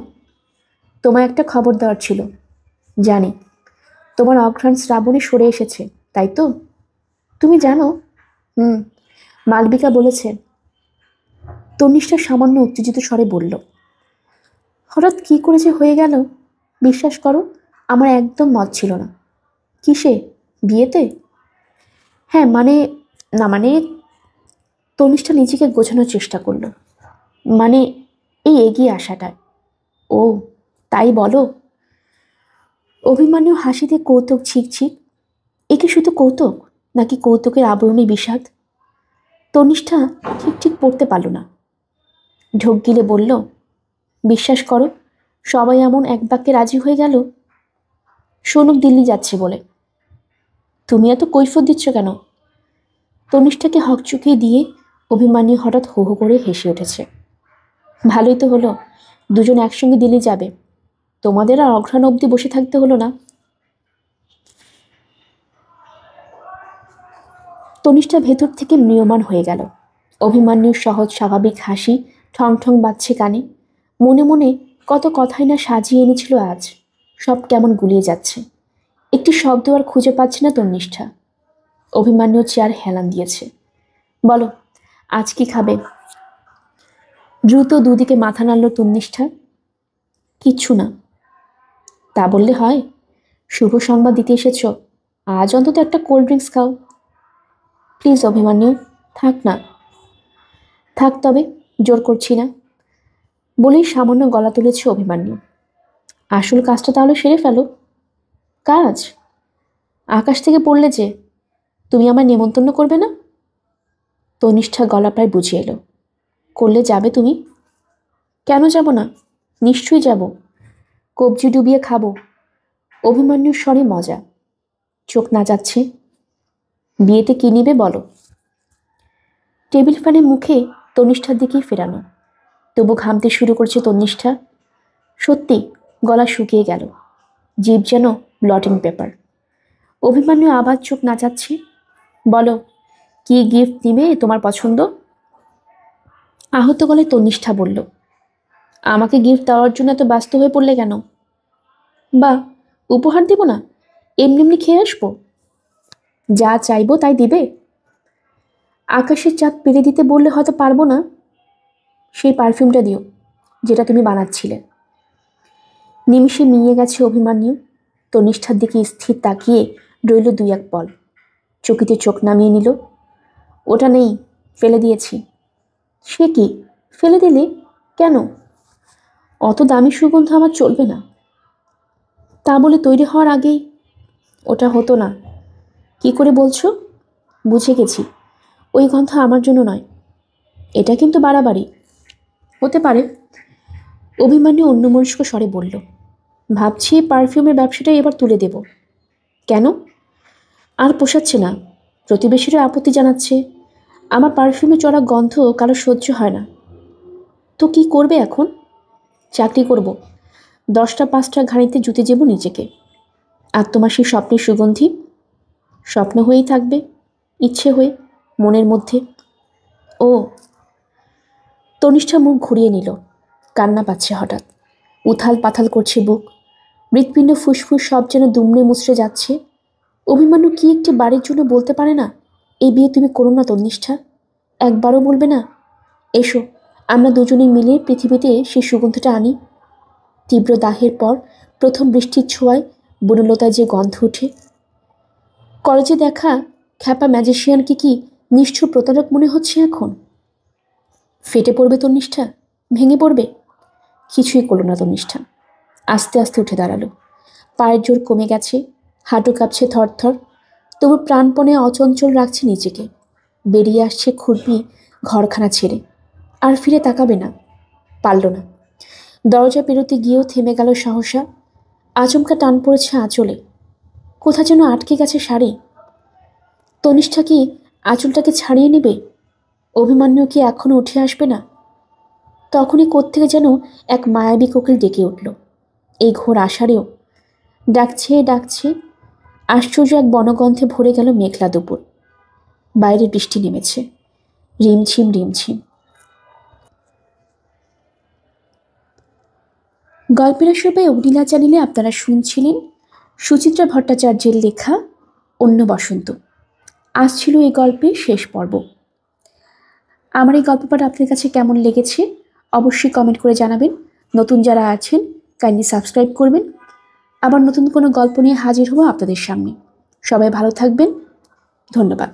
তোমার একটা খবর দেওয়ার ছিল। জানি তোমার অঘ্রাণ শ্রাবণে সরে এসেছে, তাই তো? তুমি জানো? মালবিকা বলেছে। তনিষ্ঠা সামান্য উত্তেজিত স্বরে বলল, হঠাৎ কি করে যে হয়ে গেল। বিশ্বাস করো, আমার একদম মত ছিল না। কিসে? বিয়েতে? হ্যাঁ মানে তনিষ্ঠা নিজেকে গোছানোর চেষ্টা করলো। মানে এই এগিয়ে আসাটায়। ও তাই বলো? অভিমান্যু হাসিতে কৌতুক ছিকছিক। এ কি শুধু কৌতুক, নাকি কৌতুকের আবরণী বিষাদ? তনিষ্ঠা ঠিক পড়তে পারল না। ঢোক গিলে বলল, বিশ্বাস করো, সবাই এমন এক বাক্যে রাজি হয়ে গেল। সোনুক দিল্লি যাচ্ছে বলে। তুমি এত কৈফিয়ত দিচ্ছ কেন? তনিষ্ঠাকে হকচুকি দিয়ে অভিমান্যু হঠাৎ হো হো করে হেসে উঠেছে। ভালোই তো হলো, দুজন একসঙ্গে দিল্লি যাবে। তোমাদের আর অঘ্রাণ অবধি বসে থাকতে হলো না। তনিষ্ঠা ভেতর থেকে ম্রিয়মান হয়ে গেল। অভিমান্যুর সহজ স্বাভাবিক হাসি ঠং ঠং বাজছে কানে। মনে মনে কত কথাই না সাজিয়ে এনেছিল আজ, সব কেমন গুলিয়ে যাচ্ছে। একটি শব্দ আর খুঁজে পাচ্ছে না তনিষ্ঠা। অভিমান্যু চেয়ার হেলান দিয়েছে। বলো, আজ কি খাবে? দ্রুত দুদিকে মাথা নাড়ল তনিষ্ঠা। কিচ্ছু না। তা বললে হয়? শুভ সংবাদ দিতে এসেছ, আজ অন্তত একটা কোল্ড ড্রিঙ্কস খাও। প্লিজ অভিমান্যু, থাক না। থাক তবে, জোর করছি না। বলেই সামান্য গলা তুলেছে অভিমান্যু। আসল কাজটা তাহলে সেরে ফেলো। কাজ? আকাশ থেকে পড়লে যে, তুমি আমায় নেমন্তন্ন করবে না? তনিষ্ঠা গলা প্রায় বুঝিয়ে এলো। করলে যাবে তুমি? কেন যাব না, নিশ্চয়ই যাব। কবজি ডুবিয়ে খাবো। অভিমান্যুর স্বরে মজা। চোখ না যাচ্ছে। বিয়েতে কি নিবে বলো? টেবিল ফ্যানে মুখে তনিষ্ঠার দিকেই ফেরানো। তবু ঘামতে শুরু করছে তনিষ্ঠা। সত্যি গলা শুকিয়ে গেল, জিভ যেন ব্লটিং পেপার। অভিমান্যু আবার চোখ নাচাচ্ছে। বলো, কি গিফট নিবে তোমার পছন্দ? আহত গলায় তনিষ্ঠা বলল, আমাকে গিফট দেওয়ার জন্য এত ব্যস্ত হয়ে পড়লে কেন? বা উপহার দিব না, এমনি এমনি খেয়ে আসবো? যা চাইবো তাই দিবে? আকাশের চাঁদ পেরে দিতে বললে হয়তো পারবো না। সেই পারফিউমটা দিও, যেটা তুমি বানাচ্ছিলে। নিমিষে মিয়ে গেছে অভিমান্যু। তনিষ্ঠার দিকে স্থির তাকিয়ে রইল দুই এক পল। চকিতে চোখ নামিয়ে নিল। ওটা নেই, ফেলে দিয়েছি। সে কি, ফেলে দিলে কেন? অত দামি সুগন্ধ আমার চলবে না। তা বলে তৈরি হওয়ার আগেই? ওটা হতো না। কি করে বলছো? বুঝে গেছি, ওই গন্ধ আমার জন্য নয়। এটা কিন্তু বাড়াবাড়ি। হতে পারে। অভিমান্যু অন্যমনস্ক স্বরে বলল, ভাবছি পারফিউমের ব্যবসাটাই এবার তুলে দেব। কেন? আর পোষাচ্ছে না। প্রতিবেশীরা আপত্তি জানাচ্ছে। আমার পারফিউমে চড়া গন্ধ কারো সহ্য হয় না। তো কি করবে এখন? চাকরি করব, 10টা-5টা ঘাড়িতে জুতে যাব নিজেকে। আর তোমার সেই স্বপ্নের সুগন্ধি স্বপ্ন হয়েই থাকবে, ইচ্ছে হয়ে, মনের মধ্যে। ও। তনিষ্ঠা মুখ ঘুরিয়ে নিল। কান্না পাচ্ছে হঠাৎ। উথাল পাথাল করছে বুক। হৃৎপিণ্ড ফুসফুস সব যেন দুমড়ে মুচড়ে যাচ্ছে। অভিমান্যু কি একটি বাড়ির জন্য বলতে পারে না, এই বিয়ে তুমি করো না তনিষ্ঠা? একবারও বলবে না, এসো আমরা দুজনে মিলে পৃথিবীতে সেই সুগন্ধটা আনি। তীব্র দাহের পর প্রথম বৃষ্টির ছোঁয়ায় বনলতায় যে গন্ধ ওঠে। কলেজে দেখা খ্যাপা ম্যাজিশিয়ানকে কি নিষ্ঠুর প্রতারক মনে হচ্ছে এখন? ফেটে পড়বে তন্নিষ্ঠা, ভেঙে পড়বে। কিছুই করল না তন্নিষ্ঠা। আস্তে আস্তে উঠে দাঁড়ালো। পায়ের জোর কমে গেছে, হাঁটু কাঁপছে থরথর, তবু প্রাণপণে অচঞ্চল রাখছে নিজেকে। বেরিয়ে আসছে খুরপি ঘরখানা ছেড়ে। আর ফিরে তাকাবে না, পারল না। দরজা পেরোতে গিয়েও থেমে গেল সহসা। আচমকা টান পড়েছে আঁচলে, কোথা যেন আটকে গেছে শাড়ি। তনিষ্ঠা কি আঁচলটাকে ছাড়িয়ে নেবে? অভিমান্যু কি এখনো উঠে আসবে না? তখনই কোত্থেকে যেন এক মায়াবী কোকিল ডেকে উঠল, এই ঘোর আষাঢ়েও। ডাকছে ডাকছে, আশ্চর্য এক বনগন্ধে ভরে গেল মেঘলা দুপুর। বাইরে বৃষ্টি নেমেছে, রিমঝিম রিমঝিম। গল্পের আসরে অগ্নিলা চ্যানেলে আপনারা শুনছিলেন সুচিত্রা ভট্টাচার্যের লেখা অন্য বসন্ত। আজ ছিল এই গল্পের শেষ পর্ব। আমার এই গল্প পাঠ আপনার কাছে কেমন লেগেছে অবশ্যই কমেন্ট করে জানাবেন। নতুন যারা আছেন কাইন্ডলি সাবস্ক্রাইব করবেন। আবার নতুন কোনো গল্প নিয়ে হাজির হব আপনাদের সামনে। সবাই ভালো থাকবেন। ধন্যবাদ।